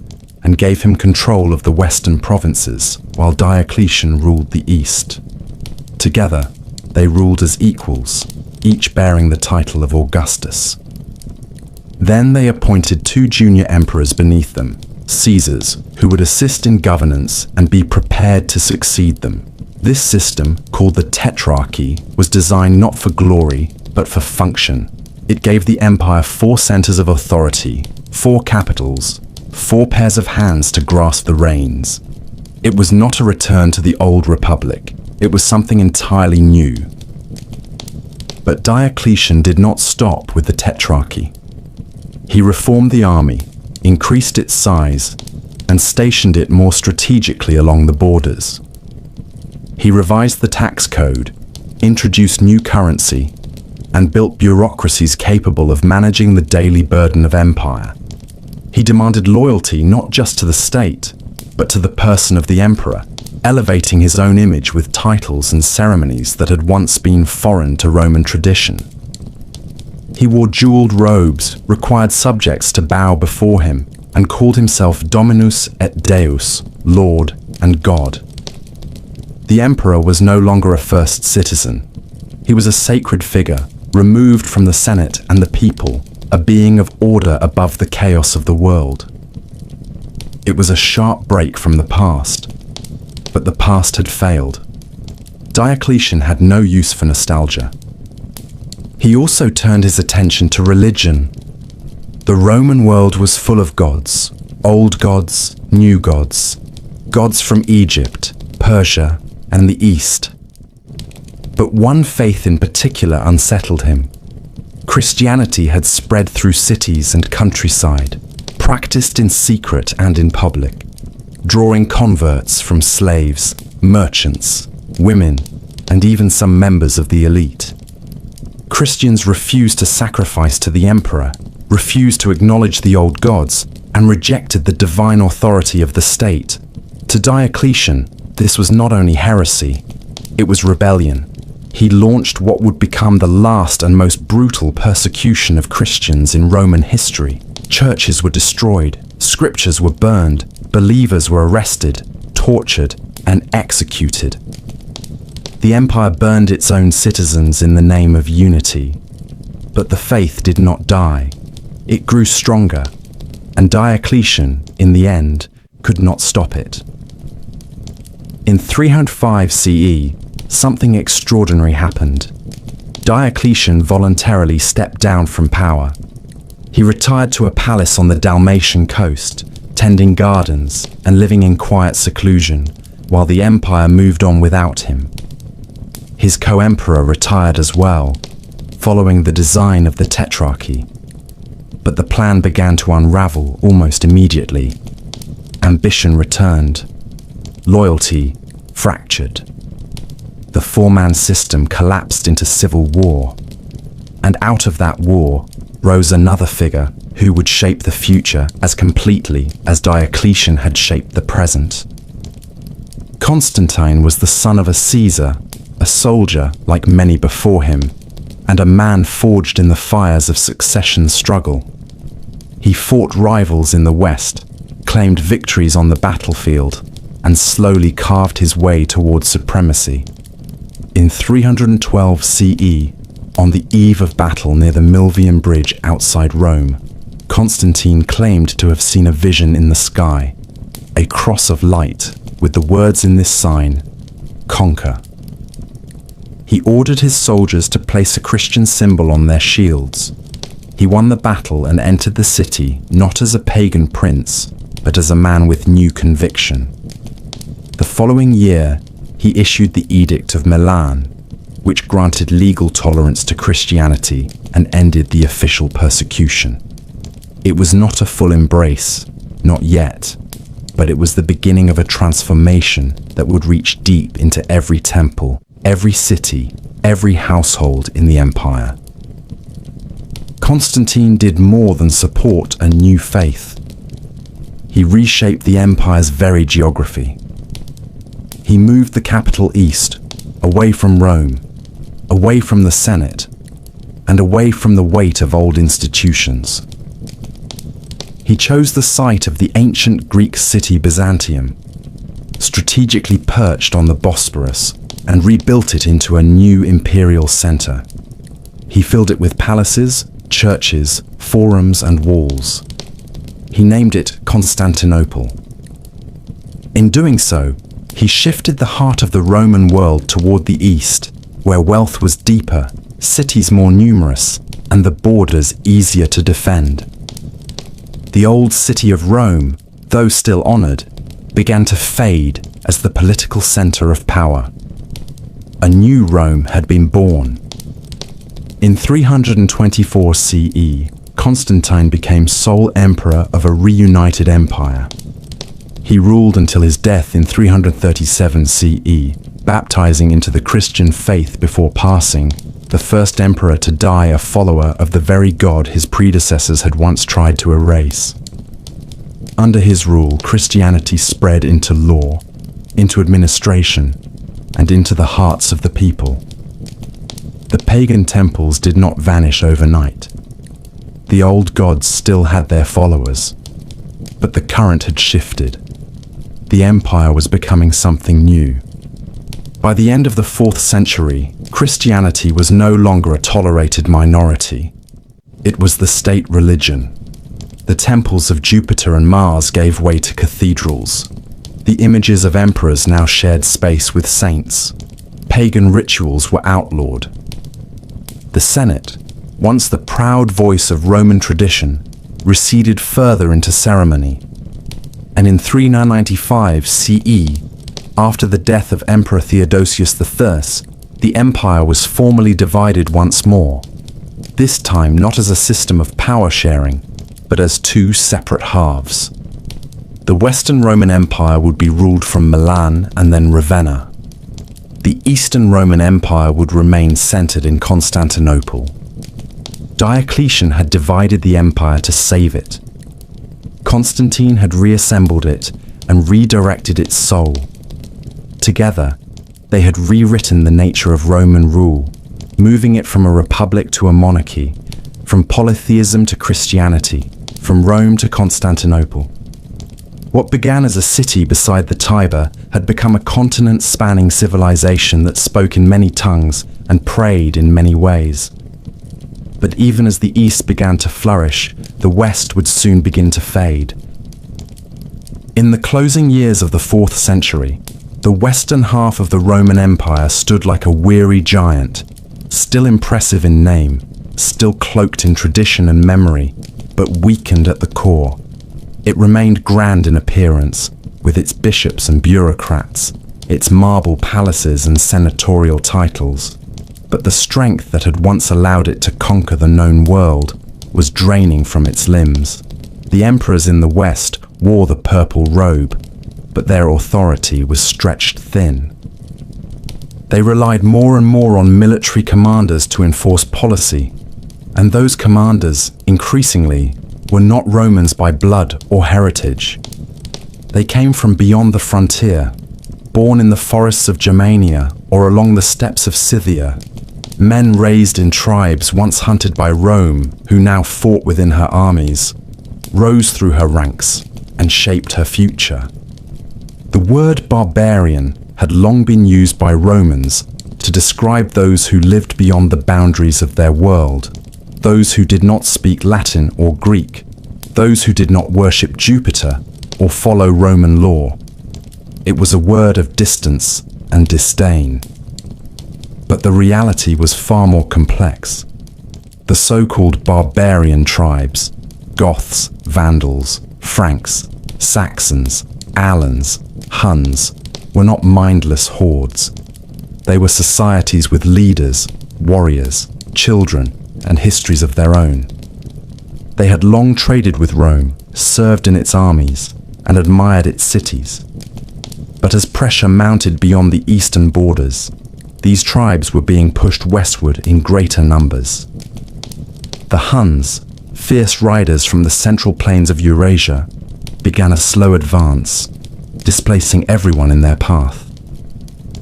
and gave him control of the western provinces, while Diocletian ruled the east. Together, they ruled as equals, each bearing the title of Augustus. Then they appointed 2 junior emperors beneath them, Caesars, who would assist in governance and be prepared to succeed them. This system, called the Tetrarchy, was designed not for glory, but for function. It gave the empire 4 centers of authority, 4 capitals, 4 pairs of hands to grasp the reins. It was not a return to the old republic. It was something entirely new. But Diocletian did not stop with the Tetrarchy. He reformed the army, increased its size, and stationed it more strategically along the borders. He revised the tax code, introduced new currency, and built bureaucracies capable of managing the daily burden of empire. He demanded loyalty not just to the state, but to the person of the emperor, elevating his own image with titles and ceremonies that had once been foreign to Roman tradition. He wore jeweled robes, required subjects to bow before him, and called himself Dominus et Deus, Lord and God. The emperor was no longer a first citizen. He was a sacred figure, removed from the Senate and the people, a being of order above the chaos of the world. It was a sharp break from the past, but the past had failed. Diocletian had no use for nostalgia. He also turned his attention to religion. The Roman world was full of gods, old gods, new gods, gods from Egypt, Persia, and the East. But one faith in particular unsettled him. Christianity had spread through cities and countryside, practiced in secret and in public, drawing converts from slaves, merchants, women, and even some members of the elite. Christians refused to sacrifice to the emperor, refused to acknowledge the old gods, and rejected the divine authority of the state. To Diocletian, this was not only heresy, it was rebellion. He launched what would become the last and most brutal persecution of Christians in Roman history. Churches were destroyed, scriptures were burned, believers were arrested, tortured, and executed. The empire burned its own citizens in the name of unity. But the faith did not die. It grew stronger, and Diocletian, in the end, could not stop it. In 305 CE, something extraordinary happened. Diocletian voluntarily stepped down from power. He retired to a palace on the Dalmatian coast, tending gardens and living in quiet seclusion, while the empire moved on without him. His co-emperor retired as well, following the design of the Tetrarchy. But the plan began to unravel almost immediately. Ambition returned. Loyalty fractured. The 4-man system collapsed into civil war. And out of that war rose another figure who would shape the future as completely as Diocletian had shaped the present. Constantine was the son of a Caesar, a soldier like many before him, and a man forged in the fires of succession struggle. He fought rivals in the West, claimed victories on the battlefield, and slowly carved his way towards supremacy. In 312 CE, on the eve of battle near the Milvian Bridge outside Rome, Constantine claimed to have seen a vision in the sky, a cross of light with the words in this sign, "Conquer." He ordered his soldiers to place a Christian symbol on their shields. He won the battle and entered the city not as a pagan prince, but as a man with new conviction. The following year, he issued the Edict of Milan, which granted legal tolerance to Christianity and ended the official persecution. It was not a full embrace, not yet, but it was the beginning of a transformation that would reach deep into every temple, every city, every household in the empire. Constantine did more than support a new faith. He reshaped the empire's very geography. He moved the capital east, away from Rome, away from the Senate, and away from the weight of old institutions. He chose the site of the ancient Greek city Byzantium, strategically perched on the Bosporus, and rebuilt it into a new imperial center. He filled it with palaces, churches, forums, and walls. He named it Constantinople. In doing so, he shifted the heart of the Roman world toward the east, where wealth was deeper, cities more numerous, and the borders easier to defend. The old city of Rome, though still honored, began to fade as the political center of power. A new Rome had been born. In 324 CE, Constantine became sole emperor of a reunited empire. He ruled until his death in 337 CE, baptizing into the Christian faith before passing, the first emperor to die a follower of the very God his predecessors had once tried to erase. Under his rule, Christianity spread into law, into administration, and into the hearts of the people. The pagan temples did not vanish overnight. The old gods still had their followers, but the current had shifted. The empire was becoming something new. By the end of the 4th century, Christianity was no longer a tolerated minority. It was the state religion. The temples of Jupiter and Mars gave way to cathedrals. The images of emperors now shared space with saints. Pagan rituals were outlawed. The Senate, once the proud voice of Roman tradition, receded further into ceremony. And in 395 CE, after the death of Emperor Theodosius I, the empire was formally divided once more, this time not as a system of power sharing, but as two separate halves. The Western Roman Empire would be ruled from Milan and then Ravenna. The Eastern Roman Empire would remain centered in Constantinople. Diocletian had divided the empire to save it. Constantine had reassembled it and redirected its soul. Together, they had rewritten the nature of Roman rule, moving it from a republic to a monarchy, from polytheism to Christianity, from Rome to Constantinople. What began as a city beside the Tiber had become a continent-spanning civilization that spoke in many tongues and prayed in many ways. But even as the East began to flourish, the West would soon begin to fade. In the closing years of the 4th century, the western half of the Roman Empire stood like a weary giant, still impressive in name, still cloaked in tradition and memory, but weakened at the core. It remained grand in appearance, with its bishops and bureaucrats, its marble palaces and senatorial titles. But the strength that had once allowed it to conquer the known world was draining from its limbs. The emperors in the West wore the purple robe, but their authority was stretched thin. They relied more and more on military commanders to enforce policy, and those commanders, increasingly, were not Romans by blood or heritage. They came from beyond the frontier, born in the forests of Germania or along the steppes of Scythia, men raised in tribes once hunted by Rome who now fought within her armies, rose through her ranks, and shaped her future. The word barbarian had long been used by Romans to describe those who lived beyond the boundaries of their world, those who did not speak Latin or Greek, those who did not worship Jupiter or follow Roman law. It was a word of distance and disdain. But the reality was far more complex. The so-called barbarian tribes, Goths, Vandals, Franks, Saxons, Alans, Huns, were not mindless hordes. They were societies with leaders, warriors, children, and histories of their own. They had long traded with Rome, served in its armies, and admired its cities. But as pressure mounted beyond the eastern borders, these tribes were being pushed westward in greater numbers. The Huns, fierce riders from the central plains of Eurasia, began a slow advance, displacing everyone in their path.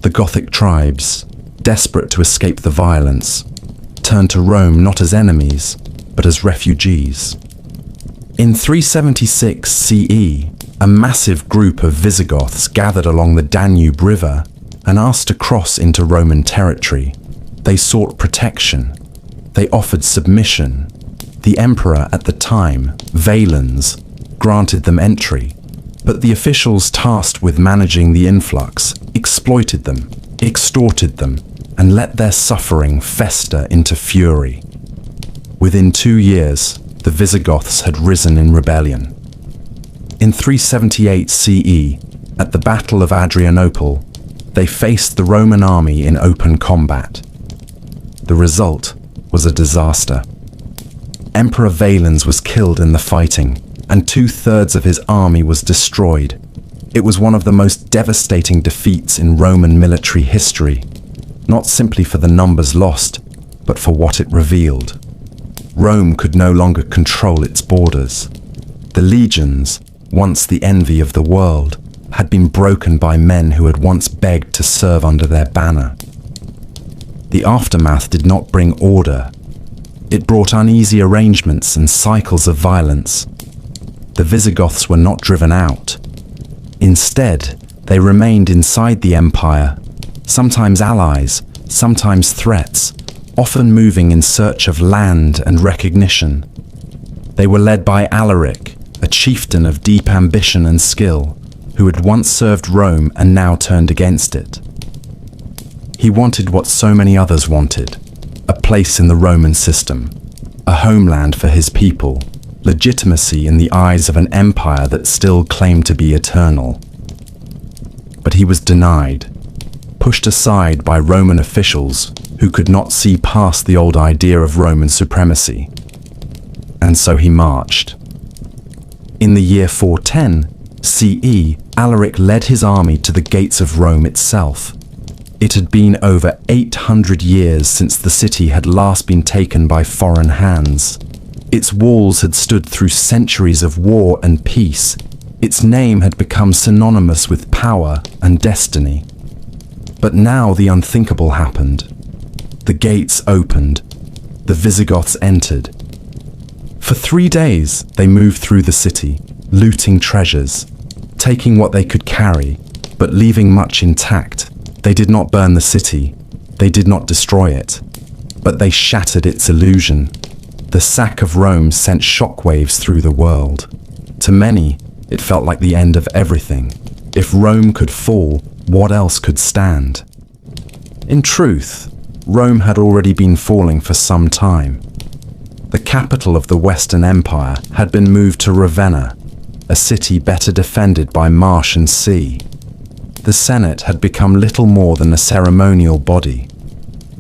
The Gothic tribes, desperate to escape the violence, turned to Rome not as enemies, but as refugees. In 376 CE, a massive group of Visigoths gathered along the Danube River and asked to cross into Roman territory. They sought protection. They offered submission. The emperor at the time, Valens, granted them entry, but the officials tasked with managing the influx exploited them, extorted them, and let their suffering fester into fury. Within 2 years, the Visigoths had risen in rebellion. In 378 CE, at the Battle of Adrianople, they faced the Roman army in open combat. The result was a disaster. Emperor Valens was killed in the fighting, and 2/3 of his army was destroyed. It was one of the most devastating defeats in Roman military history, not simply for the numbers lost, but for what it revealed. Rome could no longer control its borders. The legions, once the envy of the world, had been broken by men who had once begged to serve under their banner. The aftermath did not bring order. It brought uneasy arrangements and cycles of violence. The Visigoths were not driven out. Instead, they remained inside the empire, sometimes allies, sometimes threats, often moving in search of land and recognition. They were led by Alaric, a chieftain of deep ambition and skill, who had once served Rome and now turned against it. He wanted what so many others wanted, a place in the Roman system, a homeland for his people, legitimacy in the eyes of an empire that still claimed to be eternal. But he was denied, pushed aside by Roman officials who could not see past the old idea of Roman supremacy. And so he marched. In the year 410 CE, Alaric led his army to the gates of Rome itself. It had been over 800 years since the city had last been taken by foreign hands. Its walls had stood through centuries of war and peace. Its name had become synonymous with power and destiny. But now the unthinkable happened. The gates opened. The Visigoths entered. For 3 days, they moved through the city, looting treasures, taking what they could carry, but leaving much intact. They did not burn the city. They did not destroy it. But they shattered its illusion. The sack of Rome sent shockwaves through the world. To many, it felt like the end of everything. If Rome could fall, what else could stand? In truth, Rome had already been falling for some time. The capital of the Western Empire had been moved to Ravenna, a city better defended by marsh and sea. The Senate had become little more than a ceremonial body.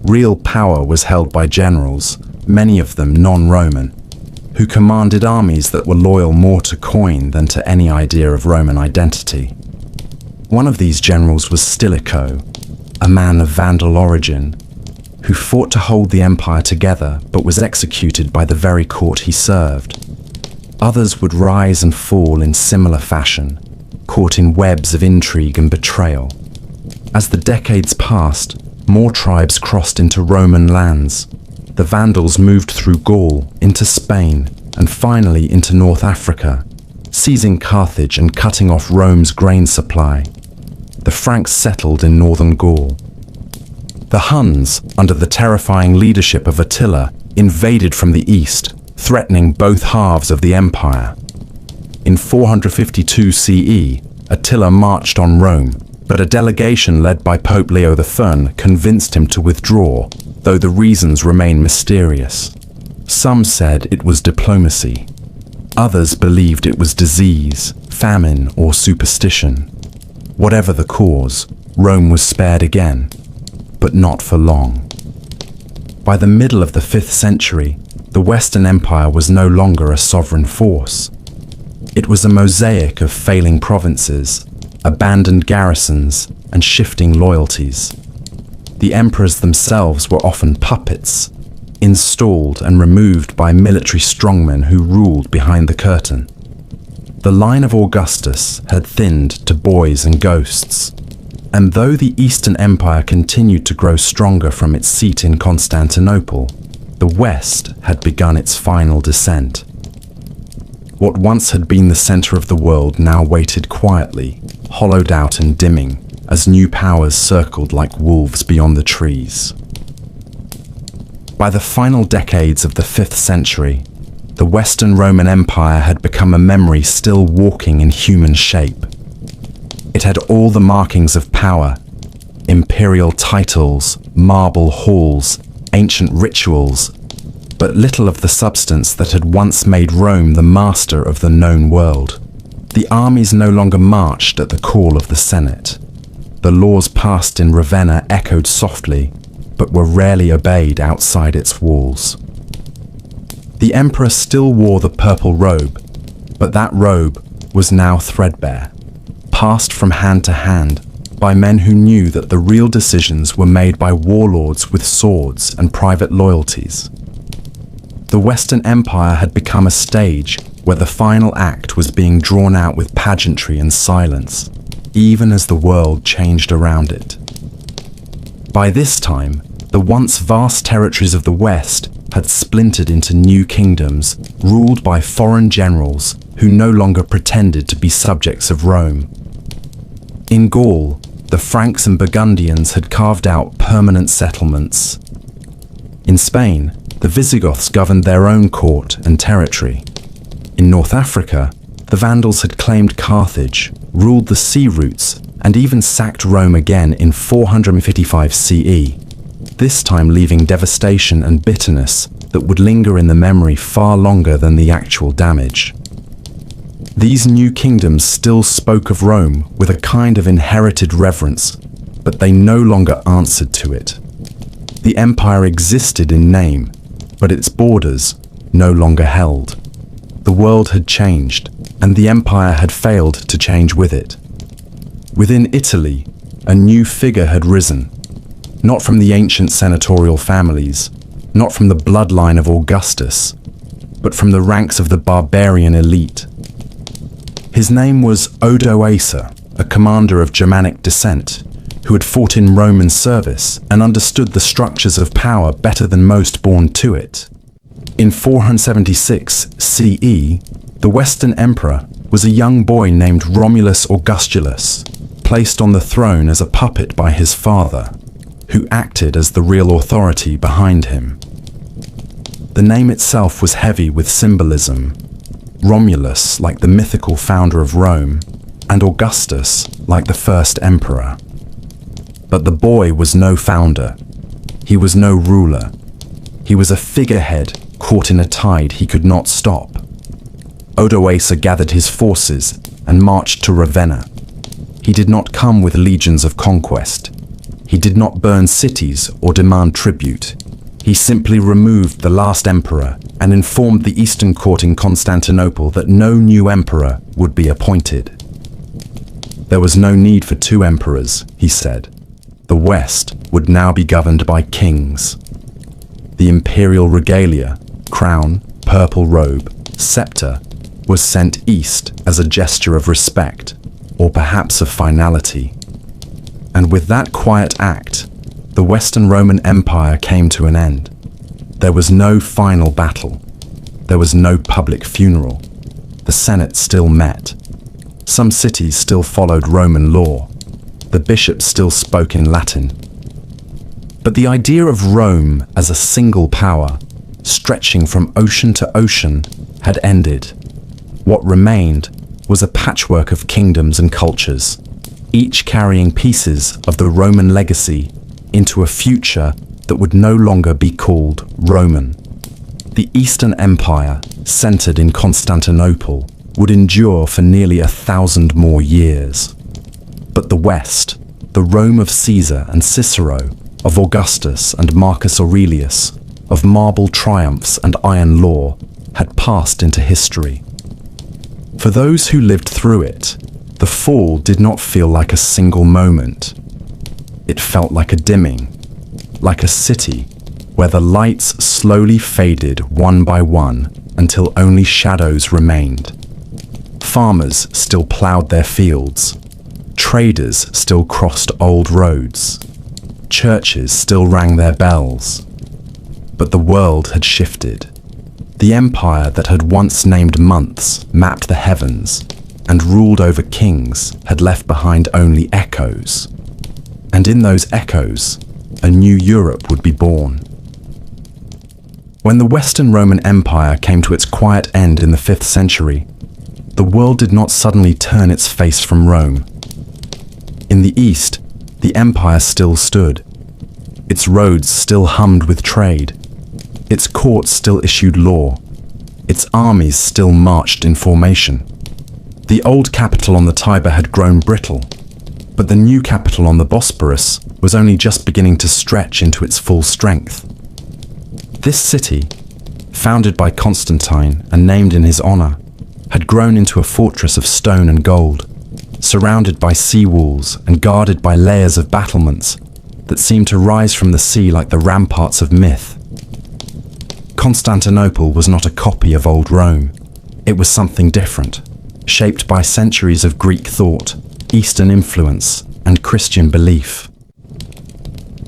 Real power was held by generals, many of them non-Roman, who commanded armies that were loyal more to coin than to any idea of Roman identity. One of these generals was Stilicho, a man of Vandal origin, who fought to hold the empire together but was executed by the very court he served. Others would rise and fall in similar fashion, caught in webs of intrigue and betrayal. As the decades passed, more tribes crossed into Roman lands. The Vandals moved through Gaul, into Spain, and finally into North Africa, seizing Carthage and cutting off Rome's grain supply. The Franks settled in northern Gaul. The Huns, under the terrifying leadership of Attila, invaded from the east, threatening both halves of the empire. In 452 CE, Attila marched on Rome, but a delegation led by Pope Leo I convinced him to withdraw, though the reasons remain mysterious. Some said it was diplomacy. Others believed it was disease, famine, or superstition. Whatever the cause, Rome was spared again, but not for long. By the middle of the 5th century, the Western Empire was no longer a sovereign force. It was a mosaic of failing provinces, abandoned garrisons, and shifting loyalties. The emperors themselves were often puppets, installed and removed by military strongmen who ruled behind the curtain. The line of Augustus had thinned to boys and ghosts, and though the Eastern Empire continued to grow stronger from its seat in Constantinople, the West had begun its final descent. What once had been the center of the world now waited quietly, hollowed out and dimming, as new powers circled like wolves beyond the trees. By the final decades of the 5th century, the Western Roman Empire had become a memory still walking in human shape. It had all the markings of power: imperial titles, marble halls, ancient rituals, but little of the substance that had once made Rome the master of the known world. The armies no longer marched at the call of the Senate. The laws passed in Ravenna echoed softly, but were rarely obeyed outside its walls. The emperor still wore the purple robe, but that robe was now threadbare, passed from hand to hand by men who knew that the real decisions were made by warlords with swords and private loyalties. The Western Empire had become a stage where the final act was being drawn out with pageantry and silence, even as the world changed around it. By this time, the once vast territories of the West had splintered into new kingdoms ruled by foreign generals who no longer pretended to be subjects of Rome. In Gaul, the Franks and Burgundians had carved out permanent settlements. In Spain, the Visigoths governed their own court and territory. In North Africa, the Vandals had claimed Carthage, ruled the sea routes, and even sacked Rome again in 455 CE, this time leaving devastation and bitterness that would linger in the memory far longer than the actual damage. These new kingdoms still spoke of Rome with a kind of inherited reverence, but they no longer answered to it. The empire existed in name, but its borders no longer held. The world had changed, and the empire had failed to change with it. Within Italy, a new figure had risen, not from the ancient senatorial families, not from the bloodline of Augustus, but from the ranks of the barbarian elite. His name was Odoacer, a commander of Germanic descent, who had fought in Roman service and understood the structures of power better than most born to it. In 476 CE, the Western Emperor was a young boy named Romulus Augustulus, placed on the throne as a puppet by his father, who acted as the real authority behind him. The name itself was heavy with symbolism. Romulus, like the mythical founder of Rome, and Augustus, like the first emperor. But the boy was no founder. He was no ruler. He was a figurehead caught in a tide he could not stop. Odoacer gathered his forces and marched to Ravenna. He did not come with legions of conquest. He did not burn cities or demand tribute. He simply removed the last emperor and informed the Eastern court in Constantinople that no new emperor would be appointed. There was no need for two emperors, he said. The West would now be governed by kings. The imperial regalia, crown, purple robe, scepter, was sent east as a gesture of respect, or perhaps of finality. And with that quiet act, the Western Roman Empire came to an end. There was no final battle. There was no public funeral. The Senate still met. Some cities still followed Roman law. The bishops still spoke in Latin. But the idea of Rome as a single power, stretching from ocean to ocean, had ended. What remained was a patchwork of kingdoms and cultures. each carrying pieces of the Roman legacy into a future that would no longer be called Roman. The Eastern Empire, centered in Constantinople, would endure for nearly 1,000 more years. But the West, the Rome of Caesar and Cicero, of Augustus and Marcus Aurelius, of marble triumphs and iron law, had passed into history. For those who lived through it, the fall did not feel like a single moment. It felt like a dimming, like a city where the lights slowly faded one by one until only shadows remained. Farmers still plowed their fields. Traders still crossed old roads. Churches still rang their bells. But the world had shifted. The empire that had once named months, mapped the heavens, and ruled over kings had left behind only echoes. And in those echoes, a new Europe would be born. When the Western Roman Empire came to its quiet end in the 5th century, the world did not suddenly turn its face from Rome. In the East, the empire still stood. Its roads still hummed with trade. Its courts still issued law. Its armies still marched in formation. The old capital on the Tiber had grown brittle, but the new capital on the Bosporus was only just beginning to stretch into its full strength. This city, founded by Constantine and named in his honor, had grown into a fortress of stone and gold, surrounded by sea walls and guarded by layers of battlements that seemed to rise from the sea like the ramparts of myth. Constantinople was not a copy of old Rome. It was something different, shaped by centuries of Greek thought, Eastern influence, and Christian belief.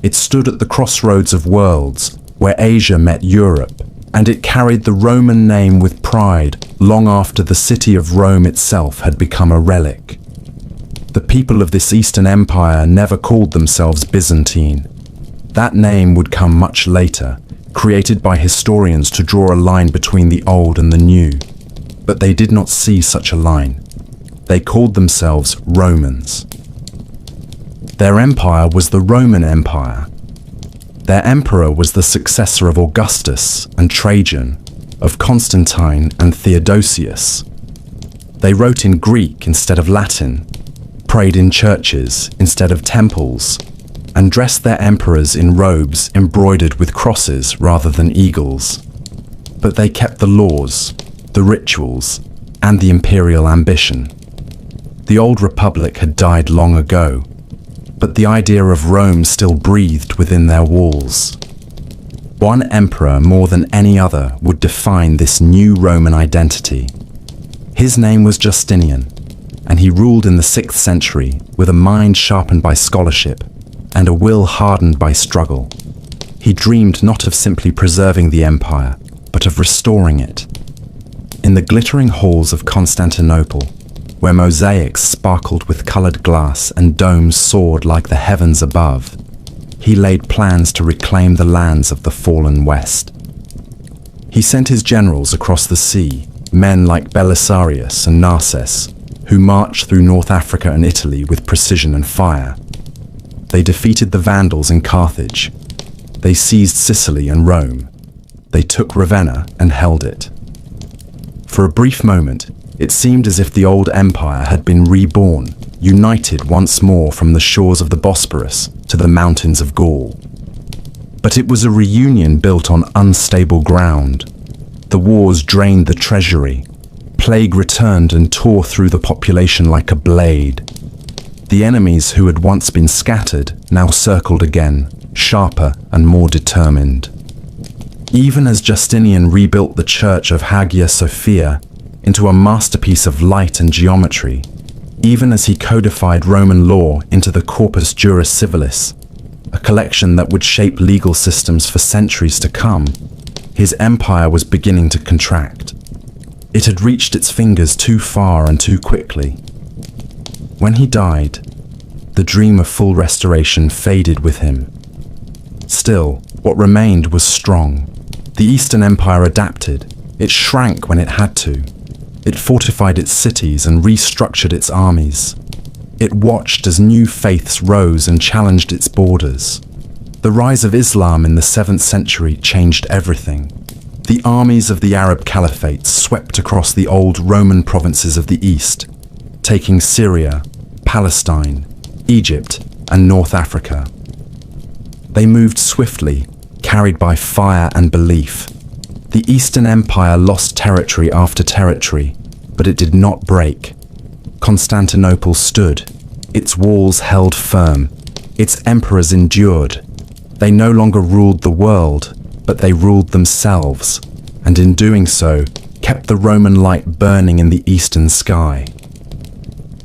It stood at the crossroads of worlds, where Asia met Europe, and it carried the Roman name with pride long after the city of Rome itself had become a relic. The people of this Eastern Empire never called themselves Byzantine. That name would come much later, created by historians to draw a line between the old and the new. But they did not see such a line. They called themselves Romans. Their empire was the Roman Empire. Their emperor was the successor of Augustus and Trajan, of Constantine and Theodosius. They wrote in Greek instead of Latin, prayed in churches instead of temples, and dressed their emperors in robes embroidered with crosses rather than eagles. But they kept the laws, the rituals, and the imperial ambition. The old republic had died long ago, but the idea of Rome still breathed within their walls. One emperor more than any other would define this new Roman identity. His name was Justinian, and he ruled in the 6th century with a mind sharpened by scholarship and a will hardened by struggle. He dreamed not of simply preserving the empire, but of restoring it. In the glittering halls of Constantinople, where mosaics sparkled with colored glass and domes soared like the heavens above, he laid plans to reclaim the lands of the fallen West. He sent his generals across the sea, men like Belisarius and Narses, who marched through North Africa and Italy with precision and fire. They defeated the Vandals in Carthage. They seized Sicily and Rome. They took Ravenna and held it. For a brief moment, it seemed as if the old empire had been reborn, united once more from the shores of the Bosporus to the mountains of Gaul. But it was a reunion built on unstable ground. The wars drained the treasury. Plague returned and tore through the population like a blade. The enemies who had once been scattered now circled again, sharper and more determined. Even as Justinian rebuilt the church of Hagia Sophia into a masterpiece of light and geometry, even as he codified Roman law into the Corpus Juris Civilis, a collection that would shape legal systems for centuries to come, his empire was beginning to contract. It had reached its fingers too far and too quickly. When he died, the dream of full restoration faded with him. Still, what remained was strong. The Eastern Empire adapted. It shrank when it had to. It fortified its cities and restructured its armies. It watched as new faiths rose and challenged its borders. The rise of Islam in the 7th century changed everything. The armies of the Arab Caliphate swept across the old Roman provinces of the East, taking Syria, Palestine, Egypt, and North Africa. They moved swiftly, carried by fire and belief. The Eastern Empire lost territory after territory, but it did not break. Constantinople stood. Its walls held firm. Its emperors endured. They no longer ruled the world, but they ruled themselves, and in doing so, kept the Roman light burning in the eastern sky.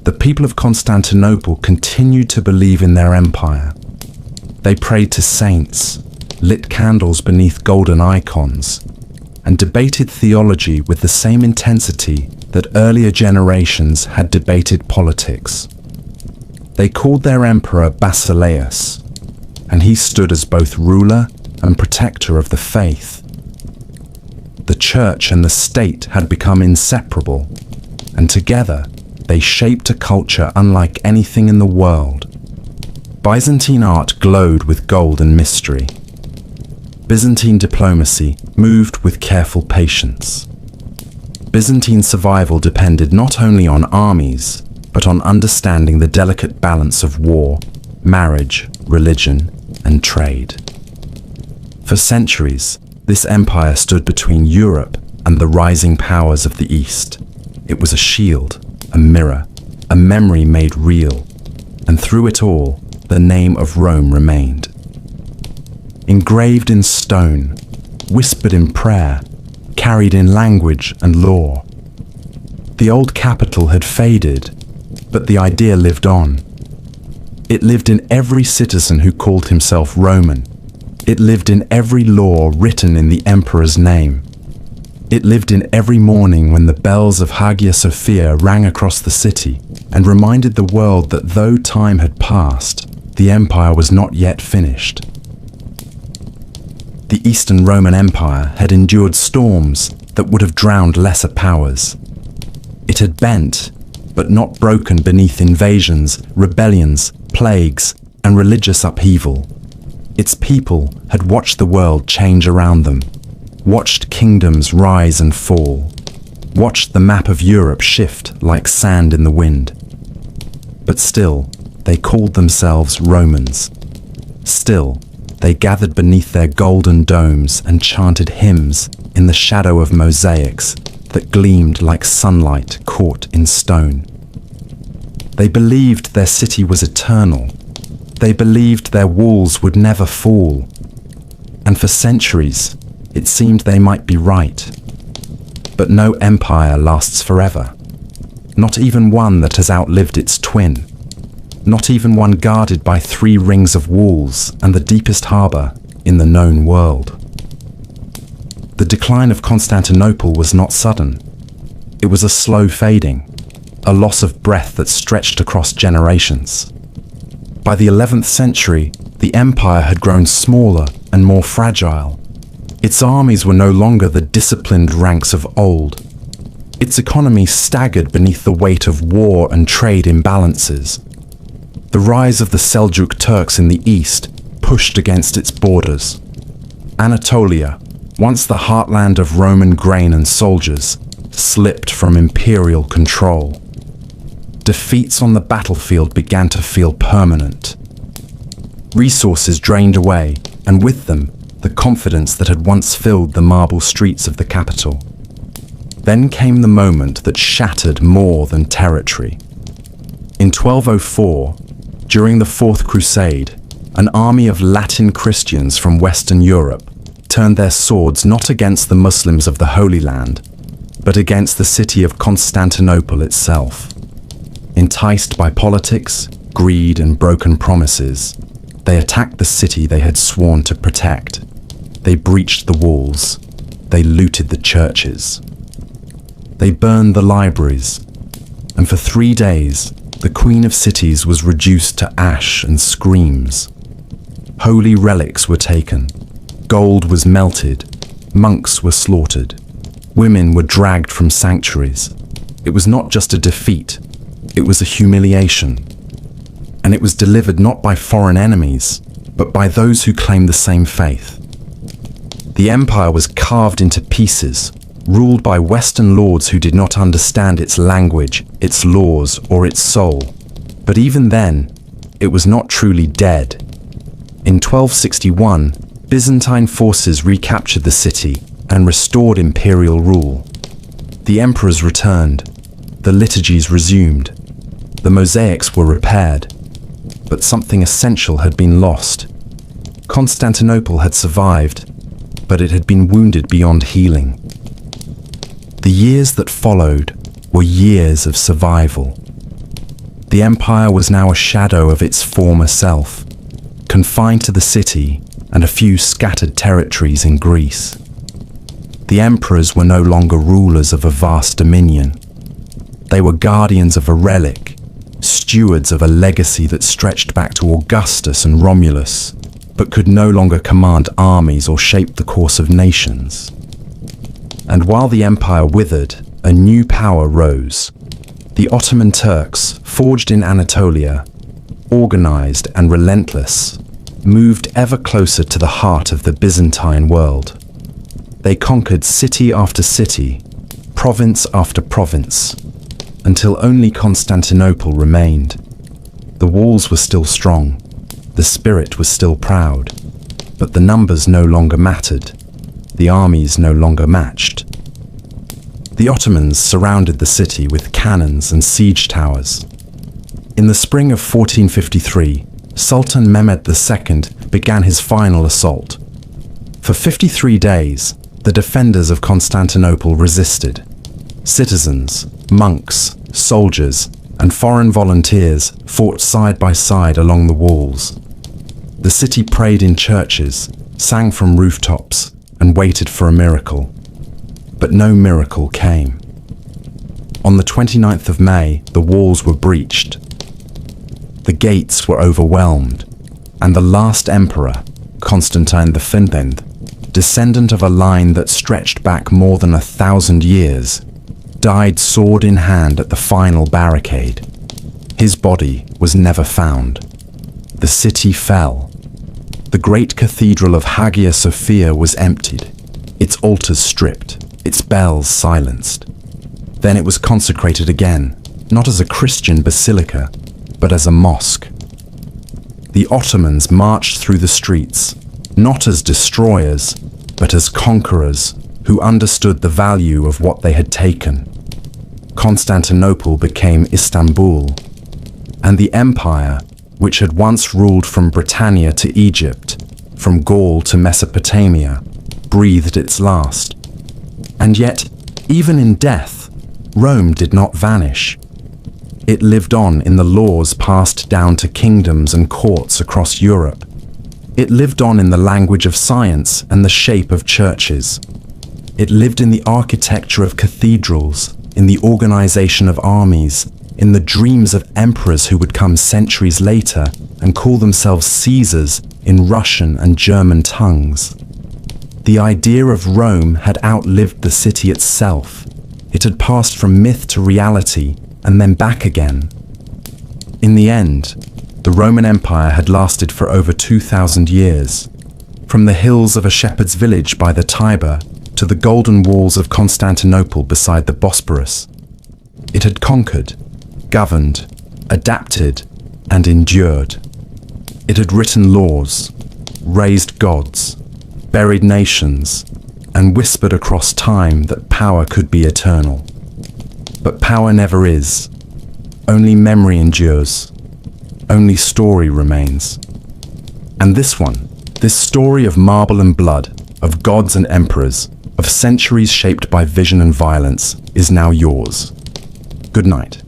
The people of Constantinople continued to believe in their empire. They prayed to saints, lit candles beneath golden icons, and debated theology with the same intensity that earlier generations had debated politics. They called their emperor Basileus, and he stood as both ruler and protector of the faith. The church and the state had become inseparable, and together they shaped a culture unlike anything in the world. Byzantine art glowed with gold and mystery. Byzantine diplomacy moved with careful patience. Byzantine survival depended not only on armies, but on understanding the delicate balance of war, marriage, religion, and trade. For centuries, this empire stood between Europe and the rising powers of the East. It was a shield, a mirror, a memory made real, and through it all, the name of Rome remained. Engraved in stone, whispered in prayer, carried in language and law. The old capital had faded, but the idea lived on. It lived in every citizen who called himself Roman. It lived in every law written in the emperor's name. It lived in every morning when the bells of Hagia Sophia rang across the city and reminded the world that though time had passed, the empire was not yet finished. The Eastern Roman Empire had endured storms that would have drowned lesser powers. It had bent, but not broken beneath invasions, rebellions, plagues, and religious upheaval. Its people had watched the world change around them, watched kingdoms rise and fall, watched the map of Europe shift like sand in the wind. But still, they called themselves Romans. Still, they gathered beneath their golden domes and chanted hymns in the shadow of mosaics that gleamed like sunlight caught in stone. They believed their city was eternal. They believed their walls would never fall. And for centuries, it seemed they might be right. But no empire lasts forever. Not even one that has outlived its twin. Not even one guarded by 3 rings of walls and the deepest harbour in the known world. The decline of Constantinople was not sudden. It was a slow fading, a loss of breath that stretched across generations. By the 11th century, the empire had grown smaller and more fragile. Its armies were no longer the disciplined ranks of old. Its economy staggered beneath the weight of war and trade imbalances. The rise of the Seljuk Turks in the east pushed against its borders. Anatolia, once the heartland of Roman grain and soldiers, slipped from imperial control. Defeats on the battlefield began to feel permanent. Resources drained away, and with them, the confidence that had once filled the marble streets of the capital. Then came the moment that shattered more than territory. In 1204, during the Fourth Crusade, an army of Latin Christians from Western Europe turned their swords not against the Muslims of the Holy Land, but against the city of Constantinople itself. Enticed by politics, greed, and broken promises, they attacked the city they had sworn to protect. They breached the walls. They looted the churches. They burned the libraries. And for 3 days, the Queen of Cities was reduced to ash and screams. Holy relics were taken. Gold was melted. Monks were slaughtered. Women were dragged from sanctuaries. It was not just a defeat. It was a humiliation. and it was delivered not by foreign enemies, but by those who claimed the same faith. The empire was carved into pieces, ruled by Western lords who did not understand its language, its laws, or its soul. But even then, it was not truly dead. In 1261, Byzantine forces recaptured the city and restored imperial rule. The emperors returned, the liturgies resumed, the mosaics were repaired, but something essential had been lost. Constantinople had survived, but it had been wounded beyond healing. The years that followed were years of survival. The empire was now a shadow of its former self, confined to the city and a few scattered territories in Greece. The emperors were no longer rulers of a vast dominion. They were guardians of a relic, stewards of a legacy that stretched back to Augustus and Romulus, but could no longer command armies or shape the course of nations. And while the empire withered, a new power rose. The Ottoman Turks, forged in Anatolia, organized and relentless, moved ever closer to the heart of the Byzantine world. They conquered city after city, province after province, until only Constantinople remained. The walls were still strong, the spirit was still proud, but the numbers no longer mattered, the armies no longer matched. The Ottomans surrounded the city with cannons and siege towers. In the spring of 1453, Sultan Mehmed II began his final assault. For 53 days, the defenders of Constantinople resisted. Citizens, monks, soldiers, and foreign volunteers fought side by side along the walls. The city prayed in churches, sang from rooftops, and waited for a miracle. But no miracle came. On the 29th of May, the walls were breached. The gates were overwhelmed, and the last emperor, Constantine V, descendant of a line that stretched back more than 1,000 years, died sword in hand at the final barricade. His body was never found. The city fell. The great cathedral of Hagia Sophia was emptied, its altars stripped, its bells silenced. Then it was consecrated again, not as a Christian basilica, but as a mosque. The Ottomans marched through the streets, not as destroyers, but as conquerors who understood the value of what they had taken. Constantinople became Istanbul, and the empire, which had once ruled from Britannia to Egypt, from Gaul to Mesopotamia, breathed its last. And yet, even in death, Rome did not vanish. It lived on in the laws passed down to kingdoms and courts across Europe. It lived on in the language of science and the shape of churches. It lived in the architecture of cathedrals, in the organization of armies, in the dreams of emperors who would come centuries later and call themselves Caesars in Russian and German tongues. The idea of Rome had outlived the city itself. It had passed from myth to reality and then back again. In the end, the Roman Empire had lasted for over 2,000 years, from the hills of a shepherd's village by the Tiber to the golden walls of Constantinople beside the Bosporus. It had conquered, governed, adapted, and endured. It had written laws, raised gods, buried nations, and whispered across time that power could be eternal. But power never is. Only memory endures. Only story remains. And this story of marble and blood, of gods and emperors, of centuries shaped by vision and violence, is now yours. Good night.